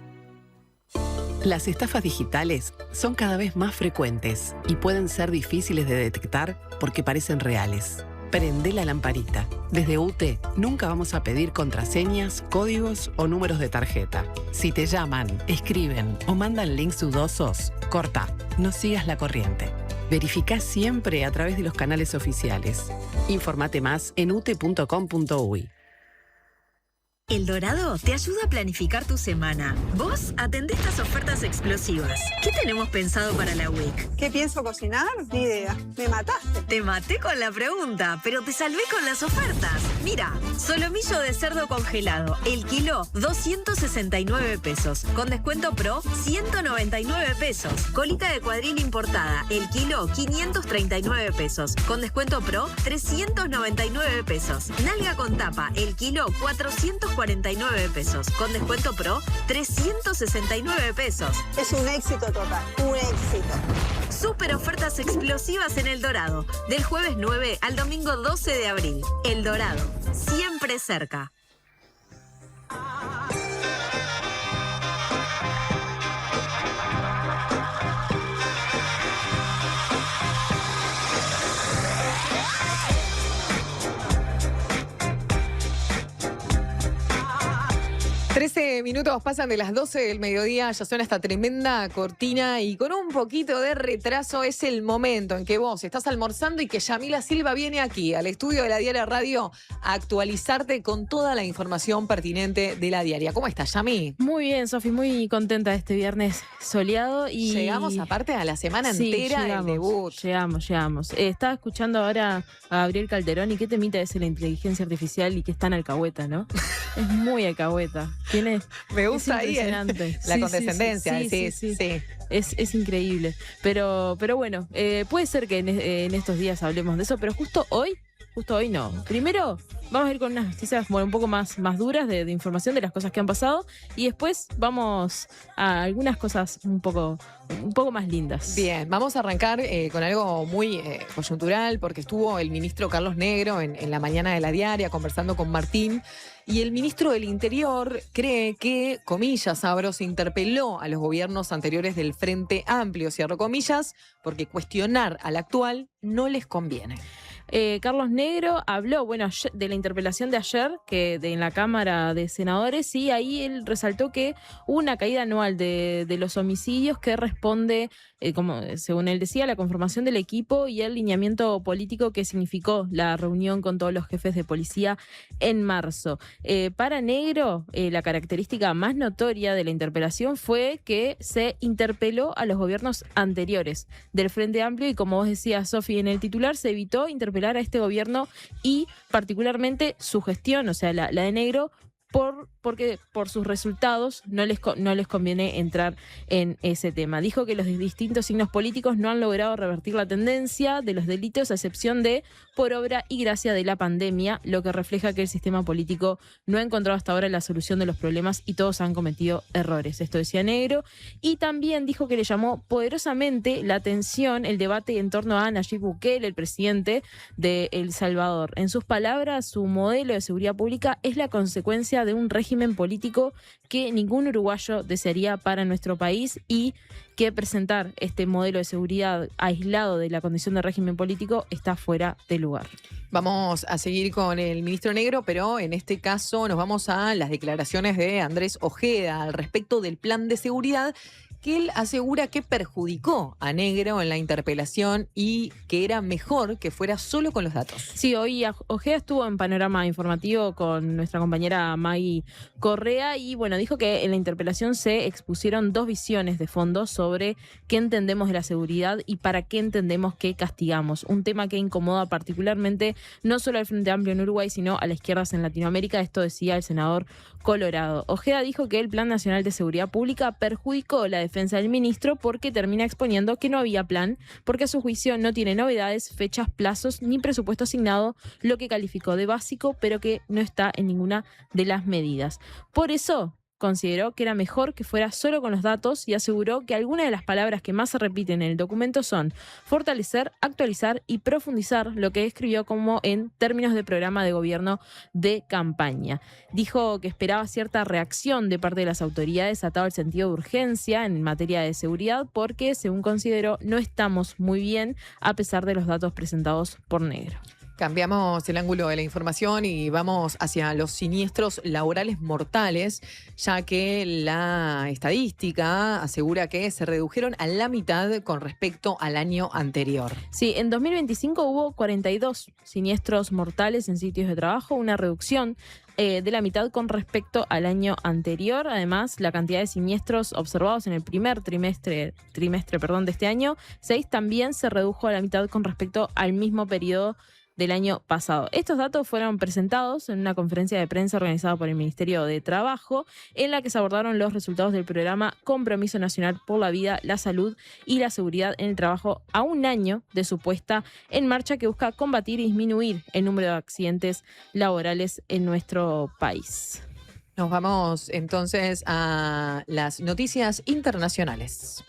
Las estafas digitales son cada vez más frecuentes y pueden ser difíciles de detectar porque parecen reales. Prende la lamparita. Desde UTE nunca vamos a pedir contraseñas, códigos o números de tarjeta. Si te llaman, escriben o mandan links dudosos, corta, no sigas la corriente. Verificá siempre a través de los canales oficiales. Infórmate más en ute.com.uy. El Dorado te ayuda a planificar tu semana. Vos atendés estas ofertas explosivas. ¿Qué tenemos pensado para la week? ¿Qué pienso cocinar? Ni idea. Me mataste. Te maté con la pregunta, pero te salvé con las ofertas. Mira, solomillo de cerdo congelado, el kilo 269 pesos. Con descuento pro, 199 pesos. Colita de cuadril importada, el kilo 539 pesos. Con descuento pro, 399 pesos. Nalga con tapa, el kilo 449 pesos. Con descuento pro, 369 pesos. Es un éxito total. Un éxito. Super ofertas explosivas en El Dorado. Del jueves 9 al domingo 12 de abril. El Dorado. Siempre cerca. Minutos pasan de las 12 del mediodía, ya suena esta tremenda cortina y con un poquito de retraso es el momento en que vos estás almorzando y que Yamila Silva viene aquí al estudio de la Diaria Radio a actualizarte con toda la información pertinente de la diaria. ¿Cómo estás, Yami? Muy bien, Sofi, muy contenta este viernes soleado y... Llegamos aparte a la semana entera del debut. Llegamos. Estaba escuchando ahora a Gabriel Calderón y qué temita es la inteligencia artificial y que es tan alcahueta, ¿no? Es muy alcahueta. Me gusta ahí la condescendencia. Sí. Es increíble. Pero bueno, puede ser que en estos días hablemos de eso, pero justo hoy justo hoy no. Primero vamos a ir con unas noticias un poco más duras de información de las cosas que han pasado y después vamos a algunas cosas un poco más lindas. Bien, vamos a arrancar con algo muy coyuntural porque estuvo el ministro Carlos Negro en la mañana de la diaria conversando con Martín y el ministro del Interior cree que, comillas, abro, se interpeló a los gobiernos anteriores del Frente Amplio, cierro comillas, porque cuestionar al actual no les conviene. Carlos Negro habló, de la interpelación de ayer en la Cámara de Senadores y ahí él resaltó que hubo una caída anual de los homicidios que responde, como según él decía, la conformación del equipo y el lineamiento político que significó la reunión con todos los jefes de policía en marzo. Para Negro, la característica más notoria de la interpelación fue que se interpeló a los gobiernos anteriores del Frente Amplio y, como vos decías, Sofi, en el titular se evitó interpelar a este gobierno y particularmente su gestión, o sea, la de Negro, porque por sus resultados no les conviene entrar en ese tema. Dijo que los distintos signos políticos no han logrado revertir la tendencia de los delitos, a excepción de por obra y gracia de la pandemia, lo que refleja que el sistema político no ha encontrado hasta ahora la solución de los problemas y todos han cometido errores. Esto decía Negro. Y también dijo que le llamó poderosamente la atención el debate en torno a Nayib Bukele, el presidente de El Salvador. En sus palabras, su modelo de seguridad pública es la consecuencia de un régimen político que ningún uruguayo desearía para nuestro país y que presentar este modelo de seguridad aislado de la condición de régimen político está fuera de lugar. Vamos a seguir con el ministro Negro, pero en este caso nos vamos a las declaraciones de Andrés Ojeda al respecto del plan de seguridad que él asegura que perjudicó a Negro en la interpelación y que era mejor que fuera solo con los datos. Sí, hoy Ojeda estuvo en Panorama Informativo con nuestra compañera Maggie Correa y dijo que en la interpelación se expusieron dos visiones de fondo sobre qué entendemos de la seguridad y para qué entendemos que castigamos. Un tema que incomoda particularmente no solo al Frente Amplio en Uruguay, sino a las izquierdas en Latinoamérica. Esto decía el senador Colorado. Ojeda dijo que el Plan Nacional de Seguridad Pública perjudicó la defensa del ministro porque termina exponiendo que no había plan, porque a su juicio no tiene novedades, fechas, plazos ni presupuesto asignado, lo que calificó de básico, pero que no está en ninguna de las medidas. Por eso consideró que era mejor que fuera solo con los datos y aseguró que algunas de las palabras que más se repiten en el documento son fortalecer, actualizar y profundizar, lo que describió como en términos de programa de gobierno de campaña. Dijo que esperaba cierta reacción de parte de las autoridades atado al sentido de urgencia en materia de seguridad porque, según consideró, no estamos muy bien a pesar de los datos presentados por Negro. Cambiamos el ángulo de la información y vamos hacia los siniestros laborales mortales, ya que la estadística asegura que se redujeron a la mitad con respecto al año anterior. Sí, en 2025 hubo 42 siniestros mortales en sitios de trabajo, una reducción de la mitad con respecto al año anterior. Además, la cantidad de siniestros observados en el primer trimestre de este año, 6, también se redujo a la mitad con respecto al mismo periodo del año pasado. Estos datos fueron presentados en una conferencia de prensa organizada por el Ministerio de Trabajo, en la que se abordaron los resultados del programa Compromiso Nacional por la Vida, la Salud y la Seguridad en el Trabajo a un año de su puesta en marcha, que busca combatir y disminuir el número de accidentes laborales en nuestro país. Nos vamos entonces a las noticias internacionales.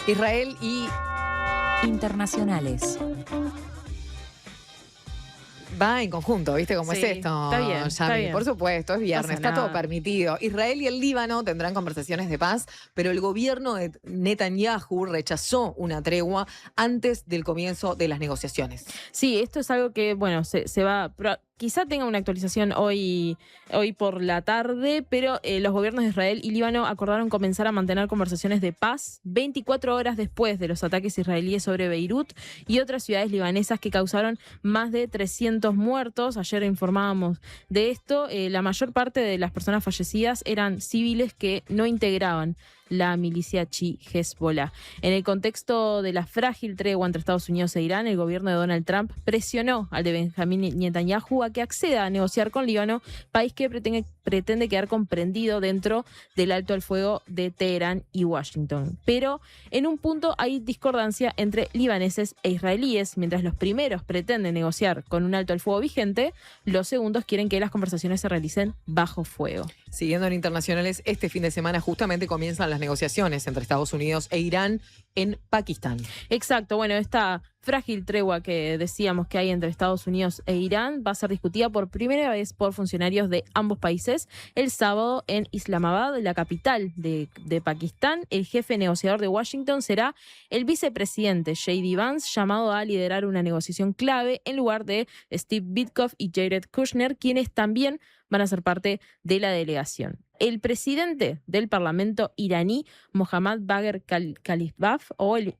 Israel y internacionales. Va en conjunto, ¿viste cómo es esto? Está bien, Yami? está bien. Por supuesto, es viernes, Pasa está nada. todo permitido. Israel y el Líbano tendrán conversaciones de paz, pero el gobierno de Netanyahu rechazó una tregua antes del comienzo de las negociaciones. Sí, esto es algo que, se va... Quizá tenga una actualización hoy por la tarde, pero los gobiernos de Israel y Líbano acordaron comenzar a mantener conversaciones de paz 24 horas después de los ataques israelíes sobre Beirut y otras ciudades libanesas que causaron más de 300 muertos. Ayer informábamos de esto. La mayor parte de las personas fallecidas eran civiles que no integraban la milicia chií Hezbollah. En el contexto de la frágil tregua entre Estados Unidos e Irán, el gobierno de Donald Trump presionó al de Benjamín Netanyahu a que acceda a negociar con Líbano, país que pretende quedar comprendido dentro del alto al fuego de Teherán y Washington. Pero en un punto hay discordancia entre libaneses e israelíes. Mientras los primeros pretenden negociar con un alto al fuego vigente, los segundos quieren que las conversaciones se realicen bajo fuego. Siguiendo en internacionales, este fin de semana justamente comienzan las negociaciones entre Estados Unidos e Irán en Pakistán. Exacto, bueno, esta frágil tregua que decíamos que hay entre Estados Unidos e Irán va a ser discutida por primera vez por funcionarios de ambos países el sábado en Islamabad, la capital de Pakistán. El jefe negociador de Washington será el vicepresidente J.D. Vance, llamado a liderar una negociación clave en lugar de Steve Witkoff y Jared Kushner, quienes también van a ser parte de la delegación. El presidente del Parlamento iraní, Mohammad Bagher Khalibaf,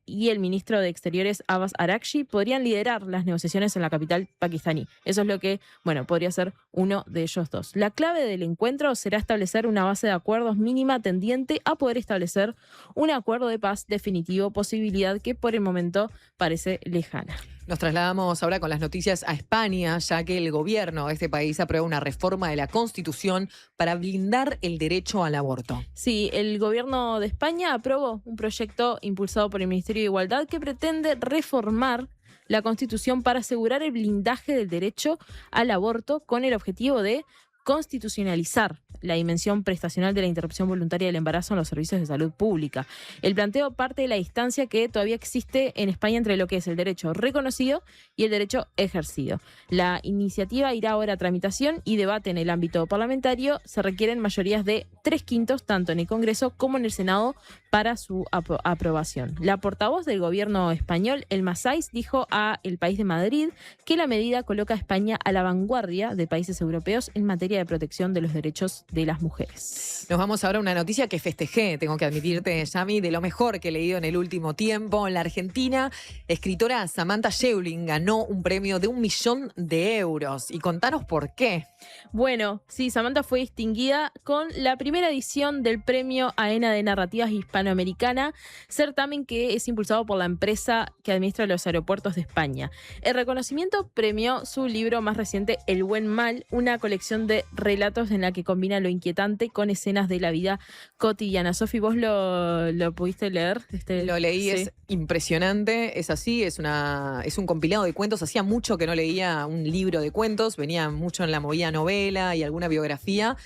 y el ministro de Exteriores, Abbas Araghchi, podrían liderar las negociaciones en la capital pakistaní. Eso es lo que, podría ser uno de ellos dos. La clave del encuentro será establecer una base de acuerdos mínima tendiente a poder establecer un acuerdo de paz definitivo, posibilidad que por el momento parece lejana. Nos trasladamos ahora con las noticias a España, ya que el gobierno de este país aprueba una reforma de la Constitución para blindar el derecho al aborto. Sí, el gobierno de España aprobó un proyecto impulsado por el Ministerio de Igualdad que pretende reformar la Constitución para asegurar el blindaje del derecho al aborto con el objetivo de constitucionalizar la dimensión prestacional de la interrupción voluntaria del embarazo en los servicios de salud pública. El planteo parte de la distancia que todavía existe en España entre lo que es el derecho reconocido y el derecho ejercido. La iniciativa irá ahora a tramitación y debate en el ámbito parlamentario. Se requieren mayorías de 3/5, tanto en el Congreso como en el Senado, para su aprobación. La portavoz del gobierno español, Elma Saiz, dijo a El País de Madrid que la medida coloca a España a la vanguardia de países europeos en materia de protección de los derechos de las mujeres. Nos vamos ahora a una noticia que festejé, tengo que admitirte, Yami, de lo mejor que he leído en el último tiempo. En la Argentina, la escritora Samantha Schweblin ganó un premio de 1 millón de euros. Y contanos por qué. Bueno, sí, Samantha fue distinguida con la primera edición del premio AENA de Narrativas Hispanoamericana, certamen que es impulsado por la empresa que administra los aeropuertos de España. El reconocimiento premió su libro más reciente, El Buen Mal, una colección de relatos en la que combina lo inquietante con escenas de la vida cotidiana. Sofi, ¿vos lo pudiste leer? Lo leí, sí. Es impresionante, es así, es un compilado de cuentos. Hacía mucho que no leía un libro de cuentos, venía mucho en la movida novela y alguna biografía,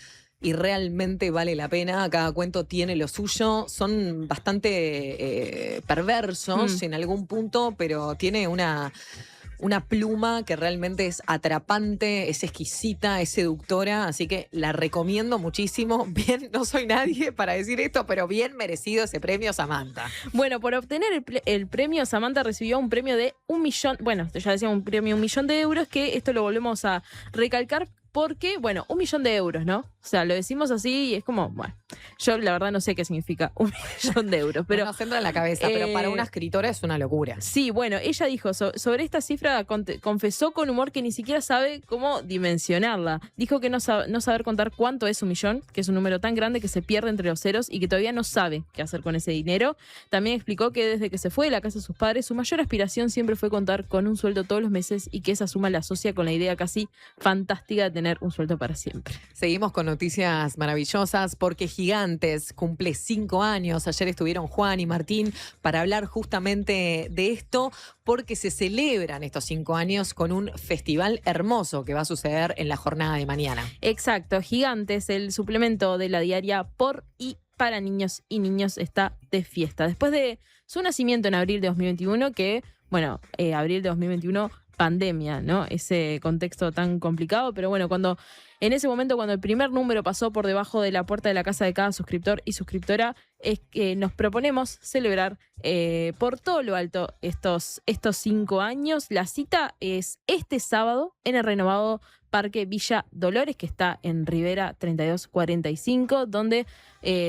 y realmente vale la pena. Cada cuento tiene lo suyo, son bastante perversos en algún punto, pero tiene una pluma que realmente es atrapante, es exquisita, es seductora, así que la recomiendo muchísimo. Bien, no soy nadie para decir esto, pero bien merecido ese premio, Samantha. Bueno, por obtener el premio, Samantha recibió un premio de 1 millón, ya decíamos un premio de 1 millón de euros, que esto lo volvemos a recalcar porque, 1 millón de euros, ¿no? O sea, lo decimos así y es como, yo la verdad no sé qué significa 1 millón de euros. Pero no nos entra en la cabeza, pero para una escritora es una locura. Sí, ella dijo sobre esta cifra, confesó con humor que ni siquiera sabe cómo dimensionarla. Dijo que no saber contar cuánto es 1 millón, que es un número tan grande que se pierde entre los ceros y que todavía no sabe qué hacer con ese dinero. También explicó que desde que se fue de la casa de sus padres, su mayor aspiración siempre fue contar con un sueldo todos los meses y que esa suma la asocia con la idea casi fantástica de tener un sueldo para siempre. Seguimos con noticias maravillosas porque Gigantes cumple 5 años. Ayer estuvieron Juan y Martín para hablar justamente de esto, porque se celebran estos 5 años con un festival hermoso que va a suceder en la jornada de mañana. Exacto, Gigantes, el suplemento de la diaria por y para niños y niños, está de fiesta. Después de su nacimiento en abril de 2021, abril de 2021, pandemia, ¿no? Ese contexto tan complicado, pero en ese momento, cuando el primer número pasó por debajo de la puerta de la casa de cada suscriptor y suscriptora, es que nos proponemos celebrar por todo lo alto estos 5 años. La cita es este sábado en el renovado Parque Villa Dolores, que está en Rivera 3245, donde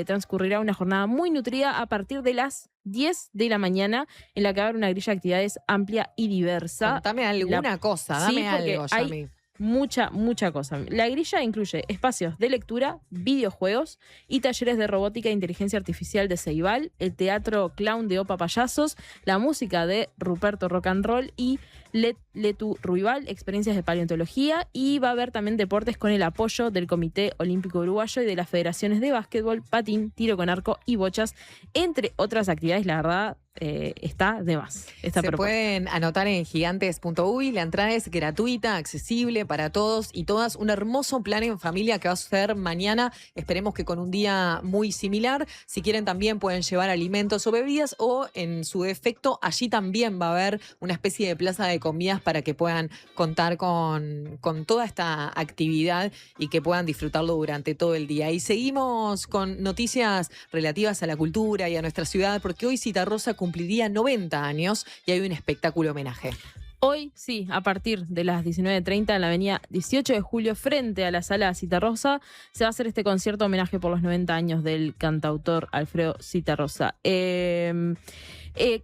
transcurrirá una jornada muy nutrida a partir de las 10 de la mañana, en la que va a haber una grilla de actividades amplia y diversa. Contame alguna cosa, dame algo, Yami. mucha cosa. La grilla incluye espacios de lectura, videojuegos y talleres de robótica e inteligencia artificial de Ceibal, el teatro clown de Opa Payasos, la música de Ruperto Rock and Roll y Letu Ruibal, experiencias de paleontología, y va a haber también deportes con el apoyo del Comité Olímpico Uruguayo y de las federaciones de básquetbol, patín, tiro con arco y bochas, entre otras actividades. La verdad, está de más. Se pueden anotar en gigantes.uy. La entrada es gratuita, accesible para todos y todas. Un hermoso plan en familia que va a suceder mañana. Esperemos que con un día muy similar. Si quieren también pueden llevar alimentos o bebidas, o en su defecto allí también va a haber una especie de plaza de comidas para que puedan contar con toda esta actividad y que puedan disfrutarlo durante todo el día. Y seguimos con noticias relativas a la cultura y a nuestra ciudad, porque hoy Citarrosa cumpliría 90 años y hay un espectáculo homenaje. Hoy, sí, a partir de las 19:30 en la avenida 18 de julio, frente a la sala Citarrosa, se va a hacer este concierto homenaje por los 90 años del cantautor Alfredo Citarrosa.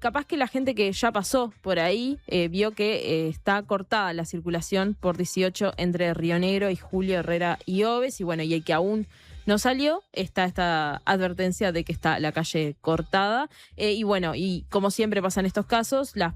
Capaz que la gente que ya pasó por ahí vio que está cortada la circulación por 18 entre Río Negro y Julio Herrera y Oves, y bueno, y el que aún no salió, está esta advertencia de que está la calle cortada. Y bueno, y como siempre pasa en estos casos, va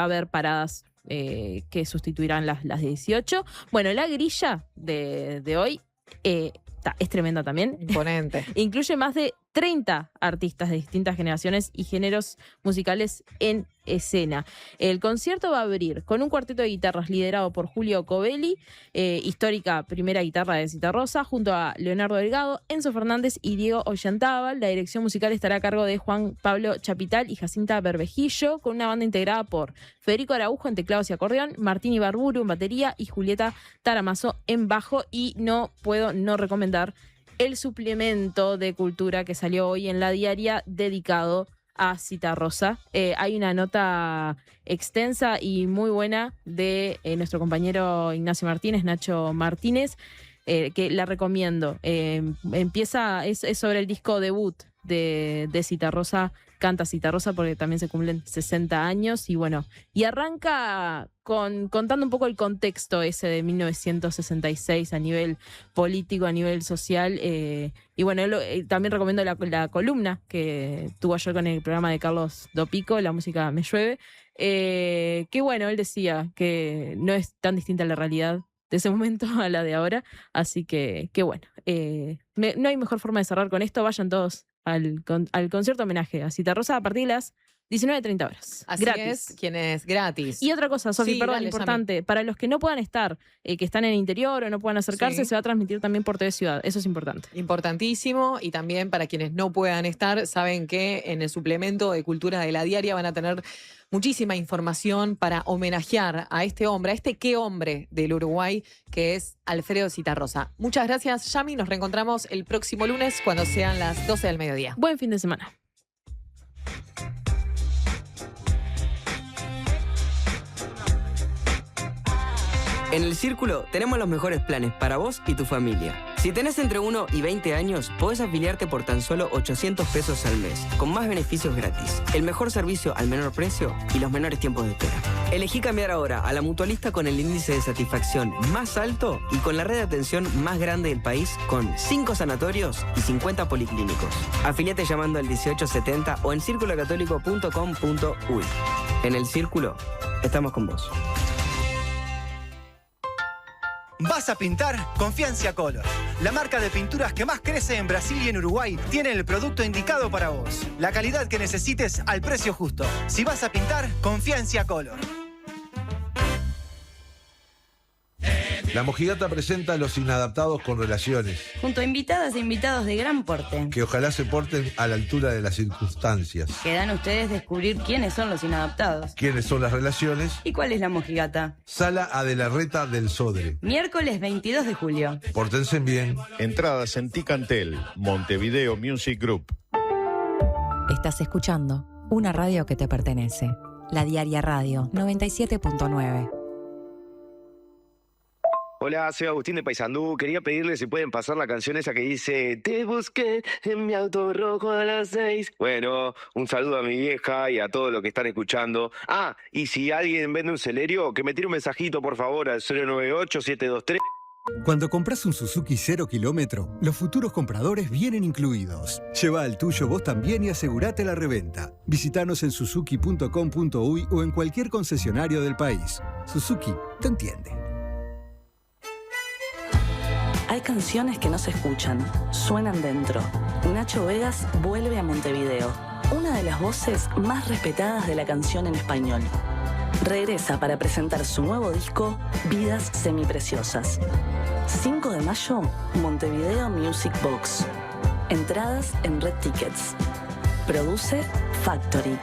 a haber paradas que sustituirán las de 18. Bueno, la grilla de hoy es tremenda también. Imponente. Incluye más de 30 artistas de distintas generaciones y géneros musicales en escena. El concierto va a abrir con un cuarteto de guitarras liderado por Julio Covelli, histórica primera guitarra de Citarrosa, junto a Leonardo Delgado, Enzo Fernández y Diego Ollantábal. La dirección musical estará a cargo de Juan Pablo Chapital y Jacinta Berbejillo, con una banda integrada por Federico Araujo en teclados y acordeón, Martín Ibarburu en batería y Julieta Taramazo en bajo. Y no puedo no recomendar el suplemento de cultura que salió hoy en La Diaria dedicado a Citarrosa. Hay una nota extensa y muy buena de nuestro compañero Ignacio Martínez, Nacho Martínez, que la recomiendo. Es sobre el disco debut de Citarrosa, Canta Citarrosa, porque también se cumplen 60 años y bueno, y arranca contando un poco el contexto ese de 1966 a nivel político, a nivel social, y bueno, también recomiendo la columna que tuvo ayer con el programa de Carlos Dopico, La música me llueve, que bueno, él decía que no es tan distinta la realidad de ese momento a la de ahora, así que bueno, no hay mejor forma de cerrar con esto. Vayan todos al concierto homenaje a Citarrosa a partir de las 19:30 horas. Así gratis. es, quien es gratis. Y otra cosa, Sofi, Sí, perdón, dale, importante, Yami. para los que no puedan estar, que están en el interior o no puedan acercarse, Sí. se va a transmitir también por TV Ciudad. Eso es importante. Importantísimo. Y también para quienes no puedan estar, saben que en el suplemento de cultura de La Diaria van a tener muchísima información para homenajear a este hombre, a este qué hombre del Uruguay, que es Alfredo Citarrosa. Muchas gracias, Yami. Nos reencontramos el próximo lunes cuando sean las 12 del mediodía. Buen fin de semana. En El Círculo tenemos los mejores planes para vos y tu familia. Si tenés entre 1 y 20 años, podés afiliarte por tan solo 800 pesos al mes, con más beneficios gratis, el mejor servicio al menor precio y los menores tiempos de espera. Elegí cambiar ahora a la mutualista con el índice de satisfacción más alto y con la red de atención más grande del país, con 5 sanatorios y 50 policlínicos. Afiliate llamando al 1870 o en circulocatólico.com.uy. En El Círculo, estamos con vos. ¿Vas a pintar? Confía en Ciacolor. La marca de pinturas que más crece en Brasil y en Uruguay tiene el producto indicado para vos. La calidad que necesites al precio justo. Si vas a pintar, confía en Ciacolor. La Mojigata presenta a Los Inadaptados con Relaciones, Junto a invitadas e invitados de gran porte. que ojalá se porten a la altura de las circunstancias. Quedan ustedes descubrir quiénes son los inadaptados. ¿Quiénes son las relaciones? ¿Y cuál es la mojigata? Sala Adelarreta del Sodre. Miércoles 22 de julio. Pórtense bien. Entradas en Ticantel, Montevideo Music Group. Estás escuchando una radio que te pertenece. La Diaria Radio 97.9. Hola, soy Agustín de Paysandú. Quería pedirle si pueden pasar la canción esa que dice te busqué en mi auto rojo a las 6. Bueno, un saludo a mi vieja y a todos los que están escuchando. Ah, y si alguien vende un Celerio, que me tire un mensajito por favor al 098-723. Cuando compras un Suzuki 0 kilómetro, los futuros compradores vienen incluidos. Lleva el tuyo vos también y asegurate la reventa. Visítanos en suzuki.com.uy o en cualquier concesionario del país. Suzuki te entiende. Hay canciones que no se escuchan, suenan dentro. Nacho Vegas vuelve a Montevideo, una de las voces más respetadas de la canción en español. Regresa para presentar su nuevo disco, Vidas Semipreciosas. 5 de mayo, Montevideo Music Box. Entradas en Red Tickets. Produce Factory.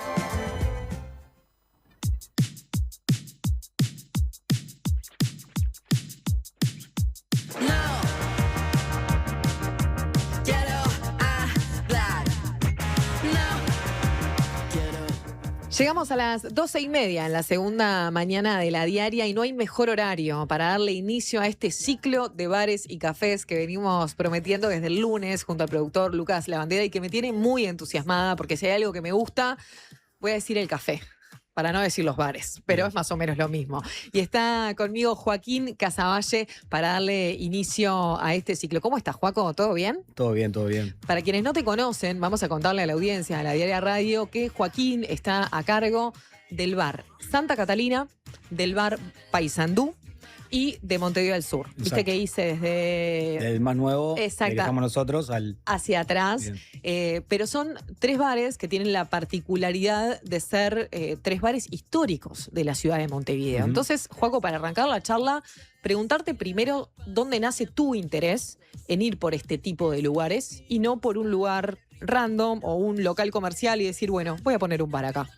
Llegamos a las 12:30 en la segunda mañana de la diaria y no hay mejor horario para darle inicio a este ciclo de bares y cafés que venimos prometiendo desde el lunes junto al productor Lucas Lavandera y que me tiene muy entusiasmada porque si hay algo que me gusta, voy a decir el café. Para no decir los bares, pero es más o menos lo mismo. Y está conmigo Joaquín Casavalle para darle inicio a este ciclo. ¿Cómo estás, Joaco? ¿Todo bien? Todo bien, todo bien. Para quienes no te conocen, vamos a contarle a la audiencia de la Diaria Radio que Joaquín está a cargo del bar Santa Catalina, del bar Paysandú y de Montevideo del Sur. Exacto. Viste que hice desde... El más nuevo, el que Exacto. estamos nosotros, hacia atrás. Pero son 3 bares que tienen la particularidad de ser 3 bares históricos de la ciudad de Montevideo. Ujú. Entonces, Joaco, para arrancar la charla, preguntarte primero dónde nace tu interés en ir por este tipo de lugares y no por un lugar random o un local comercial y decir, bueno, voy a poner un bar acá.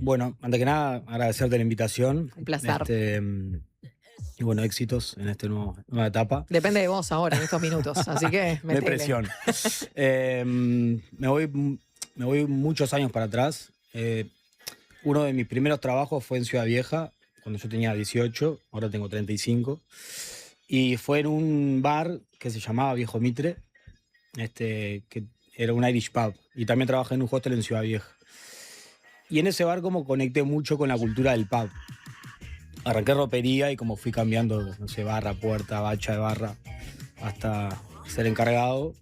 Bueno, antes que nada, agradecerte la invitación. Un placer. Y bueno, éxitos en esta nueva etapa. Depende de vos ahora, en estos minutos, así que De presión. Me voy muchos años para atrás. Uno de mis primeros trabajos fue en Ciudad Vieja, cuando yo tenía 18, ahora tengo 35. Y fue en un bar que se llamaba Viejo Mitre, que era un Irish pub. Y también trabajé en un hostel en Ciudad Vieja. Y en ese bar como conecté mucho con la cultura del pub. Arranqué ropería y como fui cambiando, no sé, barra, puerta, bacha de barra, hasta ser encargado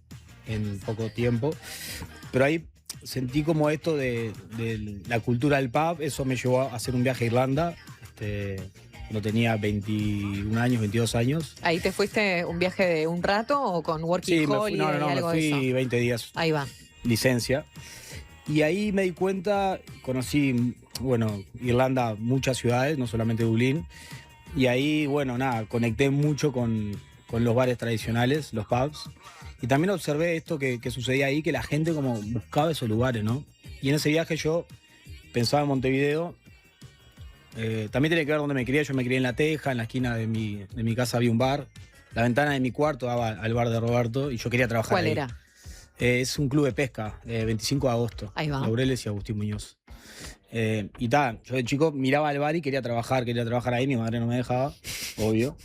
en poco tiempo. Pero ahí sentí como esto de la cultura del pub, eso me llevó a hacer un viaje a Irlanda, cuando tenía 21 años, 22 años. ¿Ahí te fuiste un viaje de un rato o con Working Holiday y algo me de eso? fui 20 días. Ahí va. Licencia. Y ahí me di cuenta, conocí, bueno, Irlanda, muchas ciudades, no solamente Dublín. Y ahí, bueno, nada, conecté mucho con los bares tradicionales, los pubs. Y también observé esto que sucedía ahí, que la gente como buscaba esos lugares, ¿no? Y en ese viaje yo pensaba en Montevideo. También tiene que ver dónde me crié. Yo me crié en La Teja, en la esquina de mi casa había un bar. La ventana de mi cuarto daba al bar de Roberto y yo quería trabajar ¿Cuál ahí. era? Es un club de pesca, 25 de agosto. Ahí va. Laureles y Agustín Muñoz. Y tal, yo de chico miraba al bar y quería trabajar ahí, mi madre no me dejaba, obvio.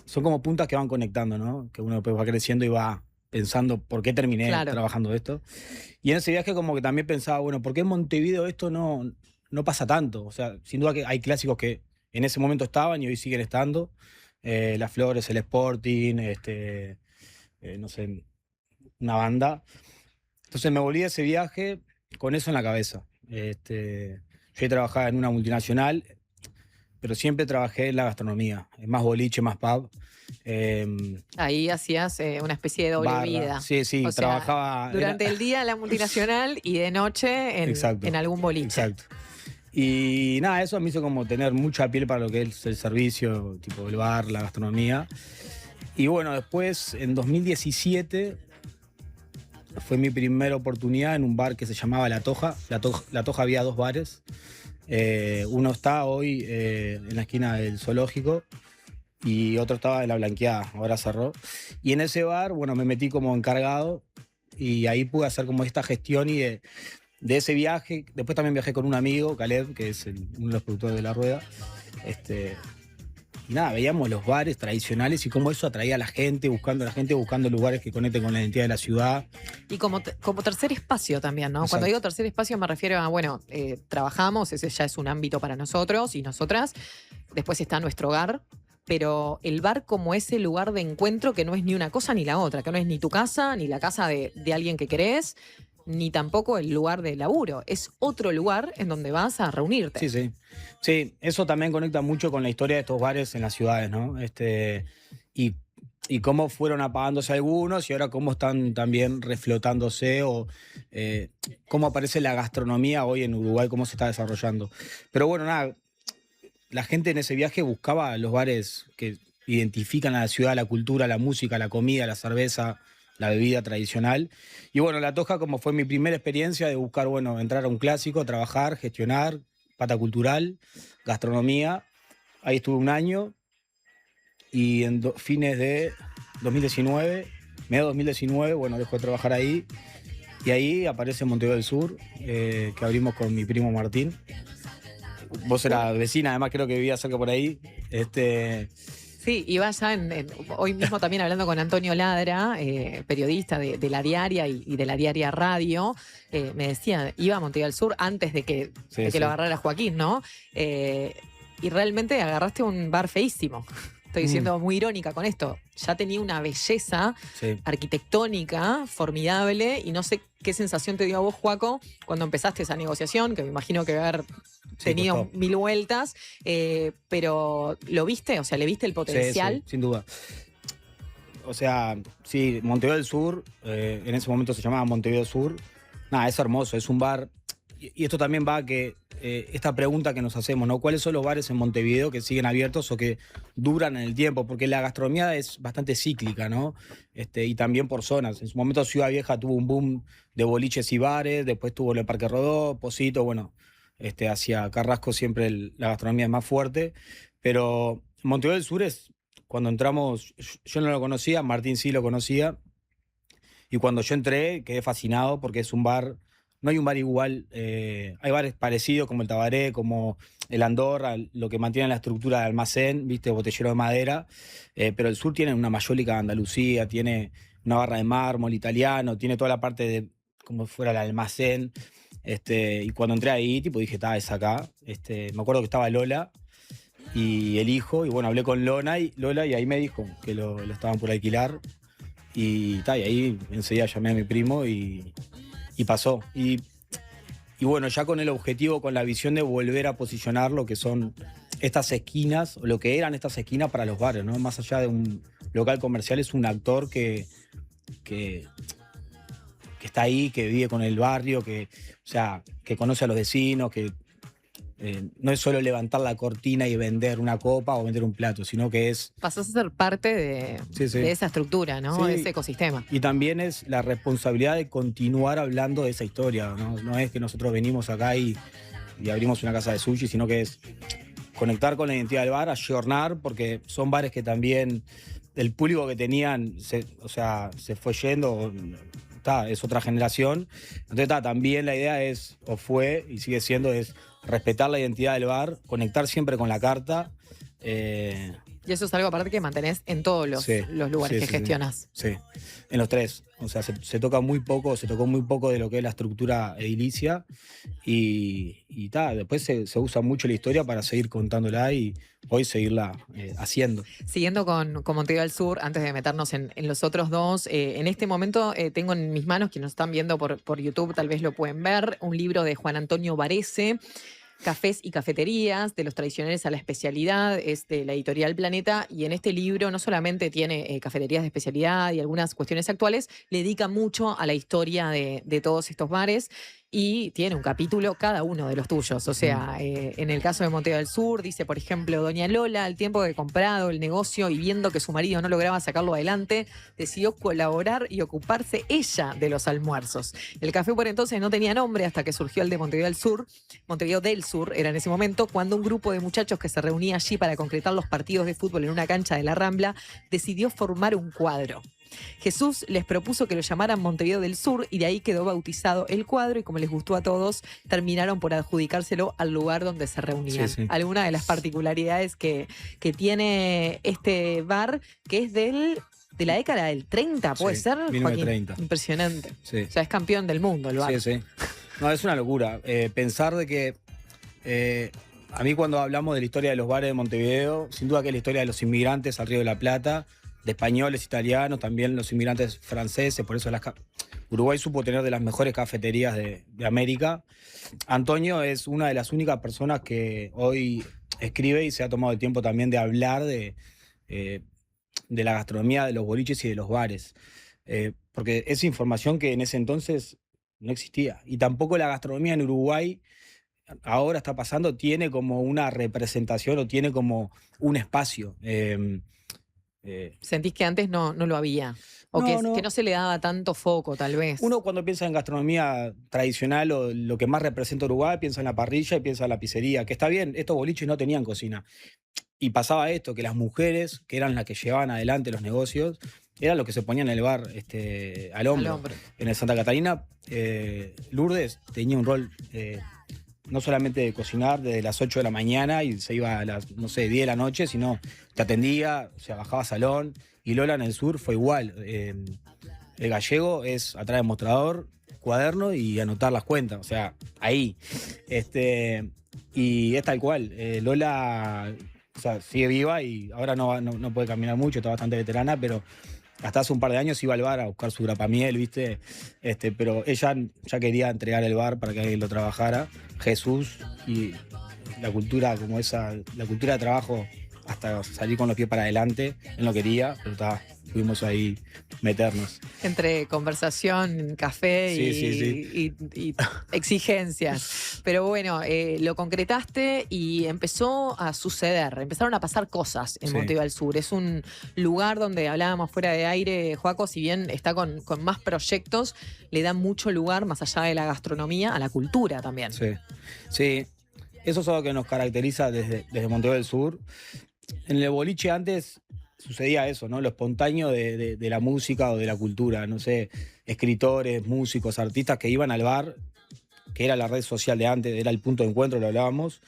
Son como puntas que van conectando, ¿no? Que uno después va creciendo y va pensando por qué terminé trabajando esto. Y en ese viaje como que también pensaba, bueno, ¿por qué en Montevideo esto no pasa tanto? O sea, sin duda que hay clásicos que en ese momento estaban y hoy siguen estando. Las Flores, el Sporting, no sé, una banda. Entonces me volví de ese viaje con eso en la cabeza. Yo trabajaba en una multinacional, pero siempre trabajé en la gastronomía, más boliche, más pub. Ahí hacías una especie de doble barra. vida. Sí, O sea, trabajaba... durante el día en la multinacional y de noche en algún boliche. Exacto. Y nada, eso me hizo como tener mucha piel para lo que es el servicio, tipo el bar, la gastronomía. Y bueno, después, en 2017, fue mi primera oportunidad en un bar que se llamaba La Toja. La Toja había 2 bares. Uno está hoy en la esquina del zoológico y otro estaba en La Blanqueada, ahora cerró. Y en ese bar, bueno, me metí como encargado y ahí pude hacer como esta gestión y de ese viaje. Después también viajé con un amigo, Caleb, que es uno de los productores de La Rueda. y nada, veíamos los bares tradicionales y cómo eso atraía a la gente, buscando lugares que conecten con la identidad de la ciudad. Y como tercer espacio también, ¿no? Exacto. Cuando digo tercer espacio me refiero a, bueno, trabajamos, ese ya es un ámbito para nosotros y nosotras. Después está nuestro hogar, pero el bar como ese lugar de encuentro que no es ni una cosa ni la otra, que no es ni tu casa, ni la casa de alguien que querés, ni tampoco el lugar de laburo. Es otro lugar en donde vas a reunirte. Sí, sí. Sí, eso también conecta mucho con la historia de estos bares en las ciudades, ¿no? Y cómo fueron apagándose algunos y ahora cómo están también reflotándose o cómo aparece la gastronomía hoy en Uruguay, cómo se está desarrollando. Pero bueno, nada, la gente en ese viaje buscaba los bares que identifican a la ciudad, la cultura, la música, la comida, la cerveza, la bebida tradicional. Y bueno, La Toja, como fue mi primera experiencia de buscar, bueno, entrar a un clásico, trabajar, gestionar, pata cultural, gastronomía. Ahí estuve un año y en fines de 2019, medio 2019, bueno, dejo de trabajar ahí. Y ahí aparece Montevideo del Sur, que abrimos con mi primo Martín. Vos eras vecina, además creo que vivías cerca por ahí. Sí, iba ya hoy mismo también hablando con Antonio Ladra, periodista de La Diaria y de La Diaria Radio, me decía, iba a Montevideo del Sur antes de que lo agarrara Joaquín, ¿no? Y realmente agarraste un bar feísimo. Estoy siendo muy irónica con esto. Ya tenía una belleza arquitectónica formidable y no sé qué sensación te dio a vos, Joaco, cuando empezaste esa negociación, que me imagino que haber tenido 1000 vueltas, pero ¿lo viste? O sea, ¿le viste el potencial? Sí, sin duda. O sea, sí, Montevideo del Sur, en ese momento se llamaba Montevideo Sur. Nada, es hermoso, es un bar. Y esto también va a que esta pregunta que nos hacemos, ¿no? ¿Cuáles son los bares en Montevideo que siguen abiertos o que duran en el tiempo? Porque la gastronomía es bastante cíclica, ¿no? Y también por zonas. En su momento Ciudad Vieja tuvo un boom de boliches y bares, después tuvo el Parque Rodó, Posito, bueno, hacia Carrasco siempre la gastronomía es más fuerte. Pero Montevideo del Sur es, cuando entramos, yo no lo conocía, Martín sí lo conocía, y cuando yo entré quedé fascinado porque es un bar. No hay un bar igual, hay bares parecidos como el Tabaré, como el Andorra, lo que mantiene la estructura de almacén, viste, botellero de madera, pero el sur tiene una mayólica de Andalucía, tiene una barra de mármol italiano, tiene toda la parte de como fuera el almacén, y cuando entré ahí, tipo, dije, es acá, me acuerdo que estaba Lola y el hijo, y bueno, hablé con Lola y ahí me dijo que lo estaban por alquilar, y ahí enseguida llamé a mi primo y pasó. Y bueno, ya con el objetivo, con la visión de volver a posicionar lo que son estas esquinas, o lo que eran estas esquinas para los bares, ¿no? Más allá de un local comercial, es un actor que está ahí, que vive con el barrio, que conoce a los vecinos, que no es solo levantar la cortina y vender una copa o vender un plato, sino que es... Pasás a ser parte de esa estructura, ¿no? Sí. De ese ecosistema. Y también es la responsabilidad de continuar hablando de esa historia, ¿no? No es que nosotros venimos acá y abrimos una casa de sushi, sino que es conectar con la identidad del bar, ayornar, porque son bares que también el público que tenían, se fue yendo, es otra generación. Entonces también la idea es, o fue y sigue siendo, es respetar la identidad del bar, conectar siempre con la carta. Y eso es algo aparte que mantenés en todos los lugares que gestionas. Sí, en los tres. O sea, se tocó muy poco de lo que es la estructura edilicia y después se usa mucho la historia para seguir contándola y hoy seguirla haciendo. Siguiendo con Montevideo del Sur, antes de meternos en los otros dos, en este momento tengo en mis manos, quienes nos están viendo por YouTube tal vez lo pueden ver, un libro de Juan Antonio Varese, Cafés y cafeterías, de los tradicionales a la especialidad, es de la editorial Planeta, y en este libro no solamente tiene cafeterías de especialidad y algunas cuestiones actuales, le dedica mucho a la historia de todos estos bares y tiene un capítulo cada uno de los tuyos. O sea, en el caso de Montevideo del Sur, dice, por ejemplo, doña Lola, al tiempo que comprado el negocio y viendo que su marido no lograba sacarlo adelante, decidió colaborar y ocuparse ella de los almuerzos. El café por entonces no tenía nombre hasta que surgió el de Montevideo del Sur. Montevideo del Sur era en ese momento cuando un grupo de muchachos que se reunía allí para concretar los partidos de fútbol en una cancha de la Rambla decidió formar un cuadro. Jesús les propuso que lo llamaran Montevideo del Sur y de ahí quedó bautizado el cuadro y como les gustó a todos, terminaron por adjudicárselo al lugar donde se reunían. Sí, sí. Alguna de las particularidades que tiene este bar, que es de la década del 30, ¿puede Sí, ser, 1930. Joaquín? Impresionante. Sí. O sea, es campeón del mundo el bar. Sí, sí. No, es una locura. Pensar de que a mí cuando hablamos de la historia de los bares de Montevideo, sin duda que es la historia de los inmigrantes al Río de la Plata, de españoles, italianos, también los inmigrantes franceses, por eso Uruguay supo tener de las mejores cafeterías de América. Antonio es una de las únicas personas que hoy escribe y se ha tomado el tiempo también de hablar de la gastronomía, de los boliches y de los bares. Porque es información que en ese entonces no existía. Y tampoco la gastronomía en Uruguay, ahora está pasando, tiene como una representación o tiene como un espacio. ¿Sentís que antes no lo había? ¿O que no se le daba tanto foco, tal vez? Uno cuando piensa en gastronomía tradicional o lo que más representa Uruguay, piensa en la parrilla y piensa en la pizzería, que está bien, estos boliches no tenían cocina. Y pasaba esto, que las mujeres, que eran las que llevaban adelante los negocios, eran los que se ponían en el bar al hombro. En el Santa Catarina, Lourdes tenía un rol no solamente de cocinar desde las 8 de la mañana y se iba a las, 10 de la noche, sino te atendía, se bajaba a salón. Y Lola en el sur fue igual. El gallego es atrás del mostrador, cuaderno y anotar las cuentas. O sea, ahí. Y es tal cual. Lola sigue viva y ahora no puede caminar mucho, está bastante veterana, pero hasta hace un par de años iba al bar a buscar su grapamiel, ¿viste? Pero ella ya quería entregar el bar para que alguien lo trabajara. Jesús y la cultura como esa, la cultura de trabajo hasta salir con los pies para adelante, él no quería, pero pudimos ahí meternos. Entre conversación, café Sí, y exigencias. Pero bueno, lo concretaste y empezó a suceder, empezaron a pasar cosas en Montevideo del Sur. Es un lugar donde hablábamos fuera de aire, Joaco, si bien está con más proyectos, le da mucho lugar, más allá de la gastronomía, a la cultura también. Sí. Eso es algo que nos caracteriza desde Montevideo del Sur. En el boliche antes sucedía eso, ¿no? Lo espontáneo de la música o de la cultura, no sé, escritores, músicos, artistas que iban al bar, que era la red social de antes, era el punto de encuentro, lo hablábamos.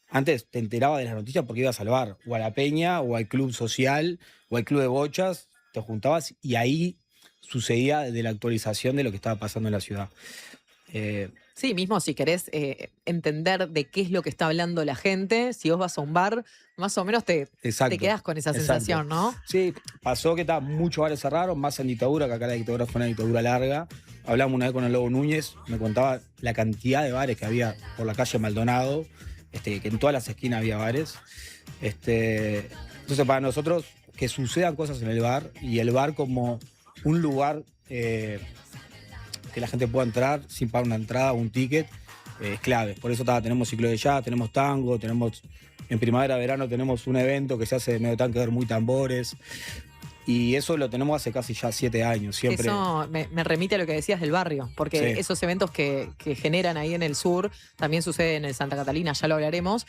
Antes te enterabas de las noticias porque ibas al bar, o a la peña, o al club social, o al club de bochas, te juntabas y ahí sucedía de la actualización de lo que estaba pasando en la ciudad. Sí, mismo si querés entender de qué es lo que está hablando la gente, si vos vas a un bar, más o menos te quedás con esa sensación, ¿no? Sí, pasó que muchos bares cerraron, más en dictadura, que acá la dictadura fue una dictadura larga. Hablamos una vez con el Lobo Núñez, me contaba la cantidad de bares que había por la calle Maldonado, que en todas las esquinas había bares. Entonces, para nosotros, que sucedan cosas en el bar, y el bar como un lugar que la gente pueda entrar sin pagar una entrada o un ticket, es clave. Por eso tenemos ciclo de jazz, tenemos tango, tenemos en primavera, verano tenemos un evento que se hace de medio tanque, muy tambores. Y eso lo tenemos hace casi ya 7 años. Siempre. Eso me remite a lo que decías del barrio, porque esos eventos que generan ahí en el sur también suceden en el Santa Catalina, ya lo hablaremos,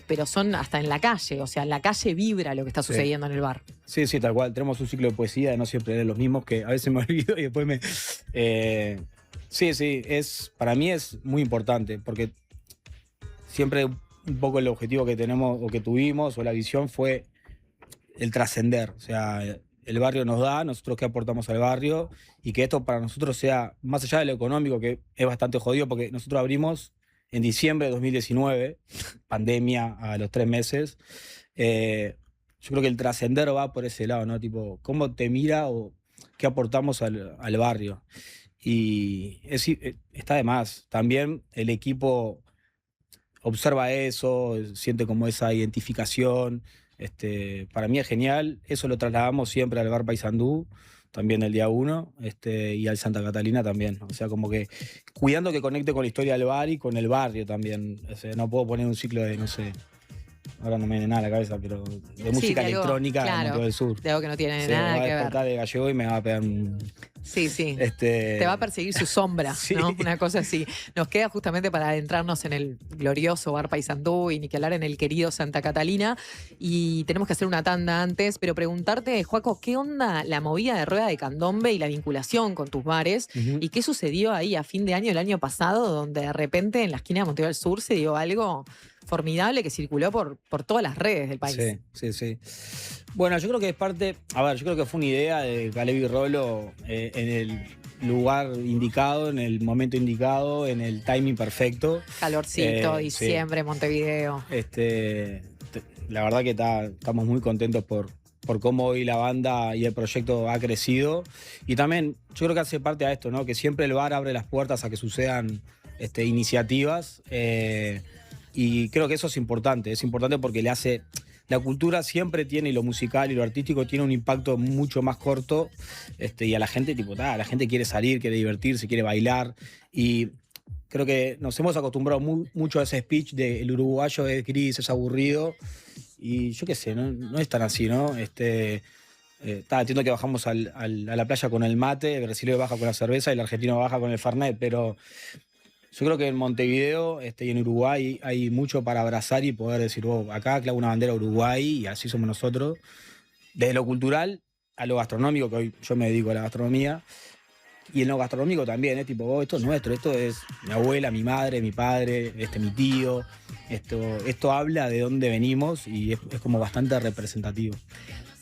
pero son hasta en la calle, o sea, en la calle vibra lo que está sucediendo en el bar. Sí, tal cual. Tenemos un ciclo de poesía, no siempre de los mismos, que a veces me olvido y después me... Sí, para mí es muy importante, porque siempre un poco el objetivo que tenemos o que tuvimos o la visión fue el trascender, o sea, el barrio nos da, nosotros qué aportamos al barrio y que esto para nosotros sea, más allá de lo económico, que es bastante jodido porque nosotros abrimos en diciembre de 2019, pandemia a los 3 meses. Yo creo que el trascender va por ese lado, ¿no? Tipo, ¿cómo te mira o qué aportamos al barrio? Y está de más. También el equipo observa eso, siente como esa identificación. Para mí es genial, eso lo trasladamos siempre al bar Paysandú, también el día 1, y al Santa Catalina también, o sea, como que cuidando que conecte con la historia del bar y con el barrio también, o sea, no puedo poner un ciclo de, no sé, ahora no me viene nada a la cabeza, pero de música de algo, electrónica claro, en Montevideo del Sur. de algo que no tiene Sí, nada me va a que ver. despertar de gallego y me va a pegar un... Sí. Te va a perseguir su sombra, ¿no? Una cosa así. Nos queda justamente para adentrarnos en el glorioso Bar Paysandú y ni que hablar en el querido Santa Catalina. Y tenemos que hacer una tanda antes, pero preguntarte, Joaco, ¿qué onda la movida de Rueda de Candombe y la vinculación con tus bares? ¿Y qué sucedió ahí a fin de año, el año pasado, donde de repente en la esquina de Montevideo del Sur se dio algo formidable que circuló por todas las redes del país? Sí. Bueno, yo creo que es parte, yo creo que fue una idea de Caleb y Rolo en el lugar indicado, en el momento indicado, en el timing perfecto. Calorcito, Sí. diciembre, Montevideo. La verdad que estamos muy contentos por cómo hoy la banda y el proyecto ha crecido. Y también yo creo que hace parte a esto, ¿no? Que siempre el bar abre las puertas a que sucedan iniciativas. Y creo que eso es importante porque le hace... La cultura siempre tiene, y lo musical y lo artístico tiene un impacto mucho más corto, y a la gente, la gente quiere salir, quiere divertirse, quiere bailar, y creo que nos hemos acostumbrado mucho a ese speech de el uruguayo es gris, es aburrido, y yo qué sé, no es tan así, ¿no? Entiendo que bajamos a la playa con el mate, el brasileño baja con la cerveza y el argentino baja con el fernet, pero... Yo creo que en Montevideo y en Uruguay hay mucho para abrazar y poder decir, acá clavo una bandera Uruguay y así somos nosotros. Desde lo cultural a lo gastronómico, que hoy yo me dedico a la gastronomía, y en lo gastronómico también, esto es nuestro, esto es mi abuela, mi madre, mi padre, mi tío. Esto habla de dónde venimos y es como bastante representativo.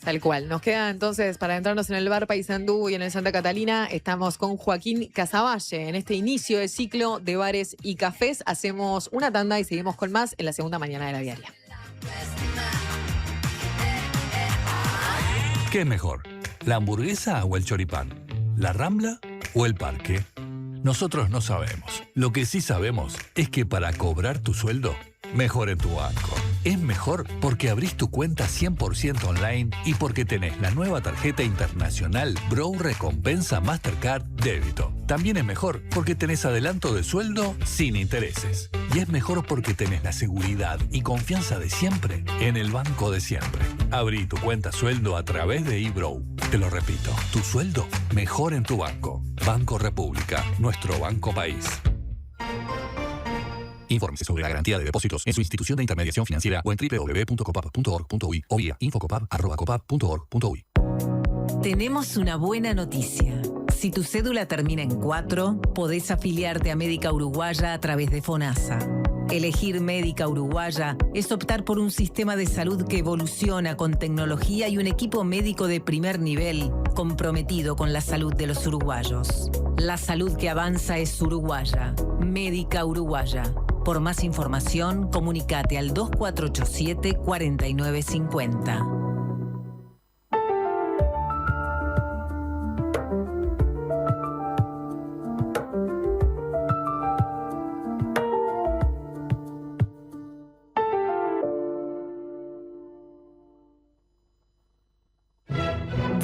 Tal cual. Nos queda entonces, para entrarnos en el Bar Paysandú y en el Santa Catalina, estamos con Joaquín Casavalle en este inicio de ciclo de bares y cafés. Hacemos una tanda y seguimos con más en la segunda mañana de la diaria. ¿Qué es mejor? ¿La hamburguesa o el choripán? ¿La Rambla o el parque? Nosotros no sabemos. Lo que sí sabemos es que para cobrar tu sueldo, mejor en tu banco. Es mejor porque abrís tu cuenta 100% online y porque tenés la nueva tarjeta internacional Bro Recompensa Mastercard Débito. También es mejor porque tenés adelanto de sueldo sin intereses. Y es mejor porque tenés la seguridad y confianza de siempre en el banco de siempre. Abrí tu cuenta sueldo a través de eBrow. Te lo repito, tu sueldo mejor en tu banco. Banco República, nuestro banco país. Infórmese sobre la garantía de depósitos en su institución de intermediación financiera o en www.copap.org.uy o vía infocopap@copap.org.uy. Tenemos una buena noticia. Si tu cédula termina en 4, podés afiliarte a Médica Uruguaya a través de FONASA. Elegir Médica Uruguaya es optar por un sistema de salud que evoluciona con tecnología y un equipo médico de primer nivel comprometido con la salud de los uruguayos. La salud que avanza es uruguaya. Médica Uruguaya. Por más información, comunicate al 2487-4950.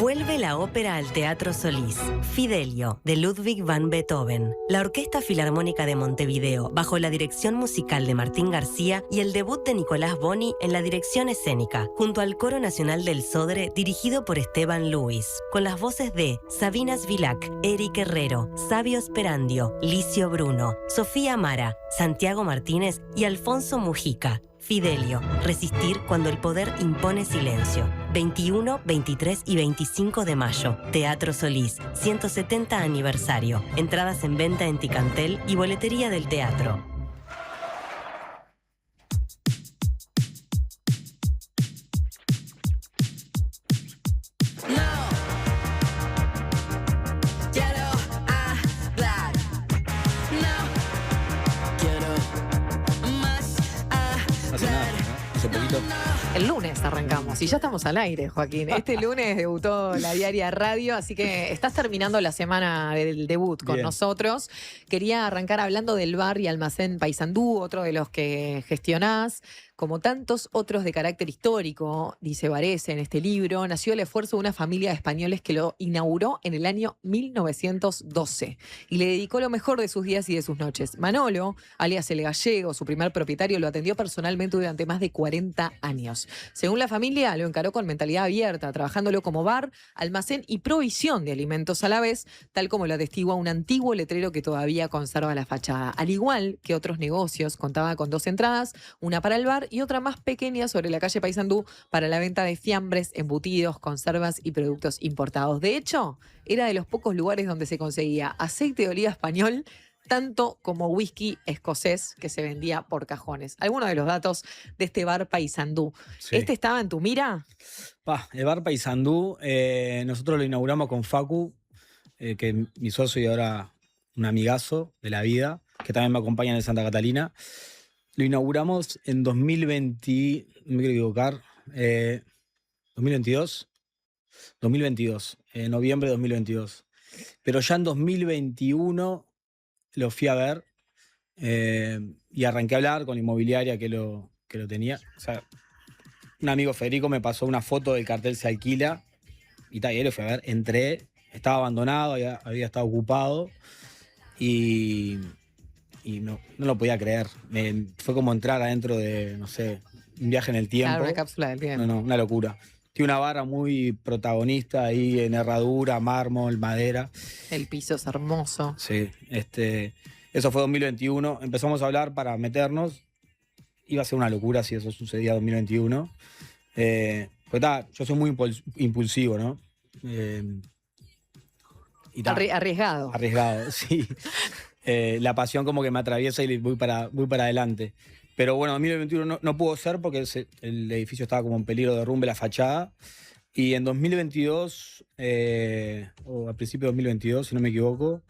Vuelve la ópera al Teatro Solís. Fidelio, de Ludwig van Beethoven. La Orquesta Filarmónica de Montevideo, bajo la dirección musical de Martín García y el debut de Nicolás Boni en la dirección escénica, junto al Coro Nacional del Sodre, dirigido por Esteban Luis, con las voces de Sabina Svilac, Eric Herrero, Sabio Sperandio, Licio Bruno, Sofía Mara, Santiago Martínez y Alfonso Mujica. Fidelio, resistir cuando el poder impone silencio. 21, 23 y 25 de mayo. Teatro Solís, 170 aniversario. Entradas en venta en Ticantel y boletería del teatro. El lunes arrancamos y ya estamos al aire, Joaquín. Este lunes debutó la Diaria Radio, así que estás terminando la semana del debut con nosotros. Quería arrancar hablando del bar y almacén Paysandú, otro de los que gestionás. Como tantos otros de carácter histórico, dice Varese en este libro, nació el esfuerzo de una familia de españoles que lo inauguró en el año 1912 y le dedicó lo mejor de sus días y de sus noches. Manolo, alias El Gallego, su primer propietario, lo atendió personalmente durante más de 40 40 años. Según la familia, lo encaró con mentalidad abierta, trabajándolo como bar, almacén y provisión de alimentos a la vez, tal como lo atestigua un antiguo letrero que todavía conserva la fachada. Al igual que otros negocios, contaba con 2 entradas, una para el bar y otra más pequeña sobre la calle Paysandú para la venta de fiambres, embutidos, conservas y productos importados. De hecho, era de los pocos lugares donde se conseguía aceite de oliva español, tanto como whisky escocés que se vendía por cajones. Algunos de los datos de este bar Paysandú. Sí. ¿Este estaba en tu mira? El bar Paysandú, nosotros lo inauguramos con Facu, que es mi socio y ahora un amigazo de la vida, que también me acompaña en Santa Catalina. Lo inauguramos en 2020, no me quiero equivocar, 2022, noviembre de 2022. Pero ya en 2021 lo fui a ver y arranqué a hablar con la inmobiliaria que lo tenía. O sea, un amigo Federico me pasó una foto del cartel Se Alquila y ahí lo fui a ver. Entré, estaba abandonado, había estado ocupado y no lo podía creer. Fue como entrar adentro de, no sé, un viaje en el tiempo. Claro, una cápsula del tiempo. No, una locura. Tiene una barra muy protagonista ahí en herradura, mármol, madera. El piso es hermoso. Sí, eso fue 2021. Empezamos a hablar para meternos. Iba a ser una locura si eso sucedía en 2021. Pues yo soy muy impulsivo, ¿no? Arriesgado. Arriesgado, sí. La pasión como que me atraviesa y voy para adelante. Pero bueno, en 2021 no pudo ser porque el edificio estaba como en peligro de derrumbe, la fachada. Y en 2022, o a principios de 2022, si no me equivoco,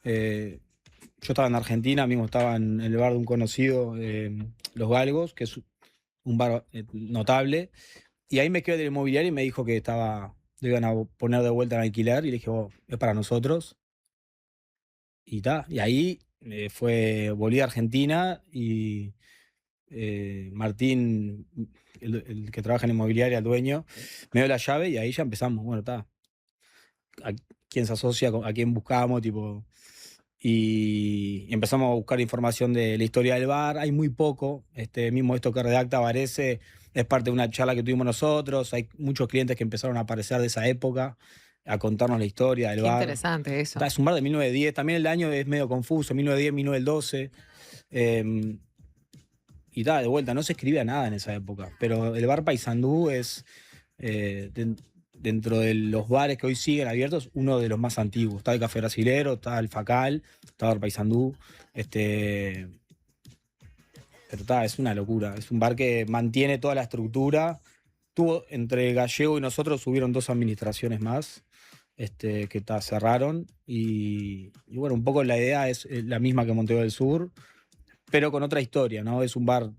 yo estaba en Argentina, mismo estaba en el bar de un conocido, Los Galgos, que es un bar notable. Y ahí me quedé del inmobiliario y me dijo que lo iban a poner de vuelta en alquiler. Y le dije, es para nosotros. Y ahí volví a Argentina y Martín, el que trabaja en inmobiliaria, el dueño, me dio la llave y ahí ya empezamos. Bueno, a quién se asocia, a quién buscamos, tipo. Y empezamos a buscar información de la historia del bar. Hay muy poco. Mismo esto que redacta Varese es parte de una charla que tuvimos nosotros. Hay muchos clientes que empezaron a aparecer de esa época, a contarnos la historia del bar. Qué interesante eso. Es un bar de 1910. También el año es medio confuso, 1910, 1912. Y de vuelta, no se escribía nada en esa época. Pero el bar Paysandú es, dentro de los bares que hoy siguen abiertos, uno de los más antiguos. Está el Café Brasilero, está el Facal, está el bar Paysandú. Pero es una locura. Es un bar que mantiene toda la estructura. Entre Gallego y nosotros hubieron 2 administraciones más que cerraron. Y bueno, un poco la idea es la misma que Montevideo del Sur, pero con otra historia, ¿no? Es un bar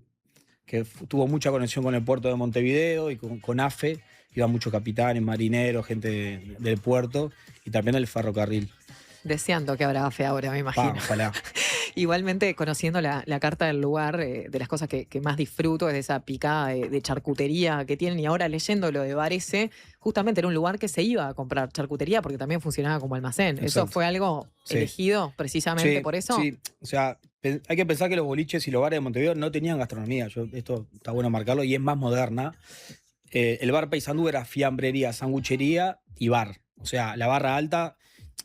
que tuvo mucha conexión con el puerto de Montevideo y con AFE. Iban muchos capitanes, marineros, gente del puerto y también del ferrocarril. Deseando que habrá AFE ahora, me imagino. Ojalá. Igualmente, conociendo la carta del lugar, de las cosas que más disfruto es de esa picada de charcutería que tienen. Y ahora leyendo lo de Varese, justamente era un lugar que se iba a comprar charcutería porque también funcionaba como almacén. Exacto. ¿Eso fue algo elegido precisamente por eso? Sí, o sea, hay que pensar que los boliches y los bares de Montevideo no tenían gastronomía. Esto está bueno marcarlo y es más moderna. El bar Paysandú era fiambrería, sanguchería y bar. O sea, la barra alta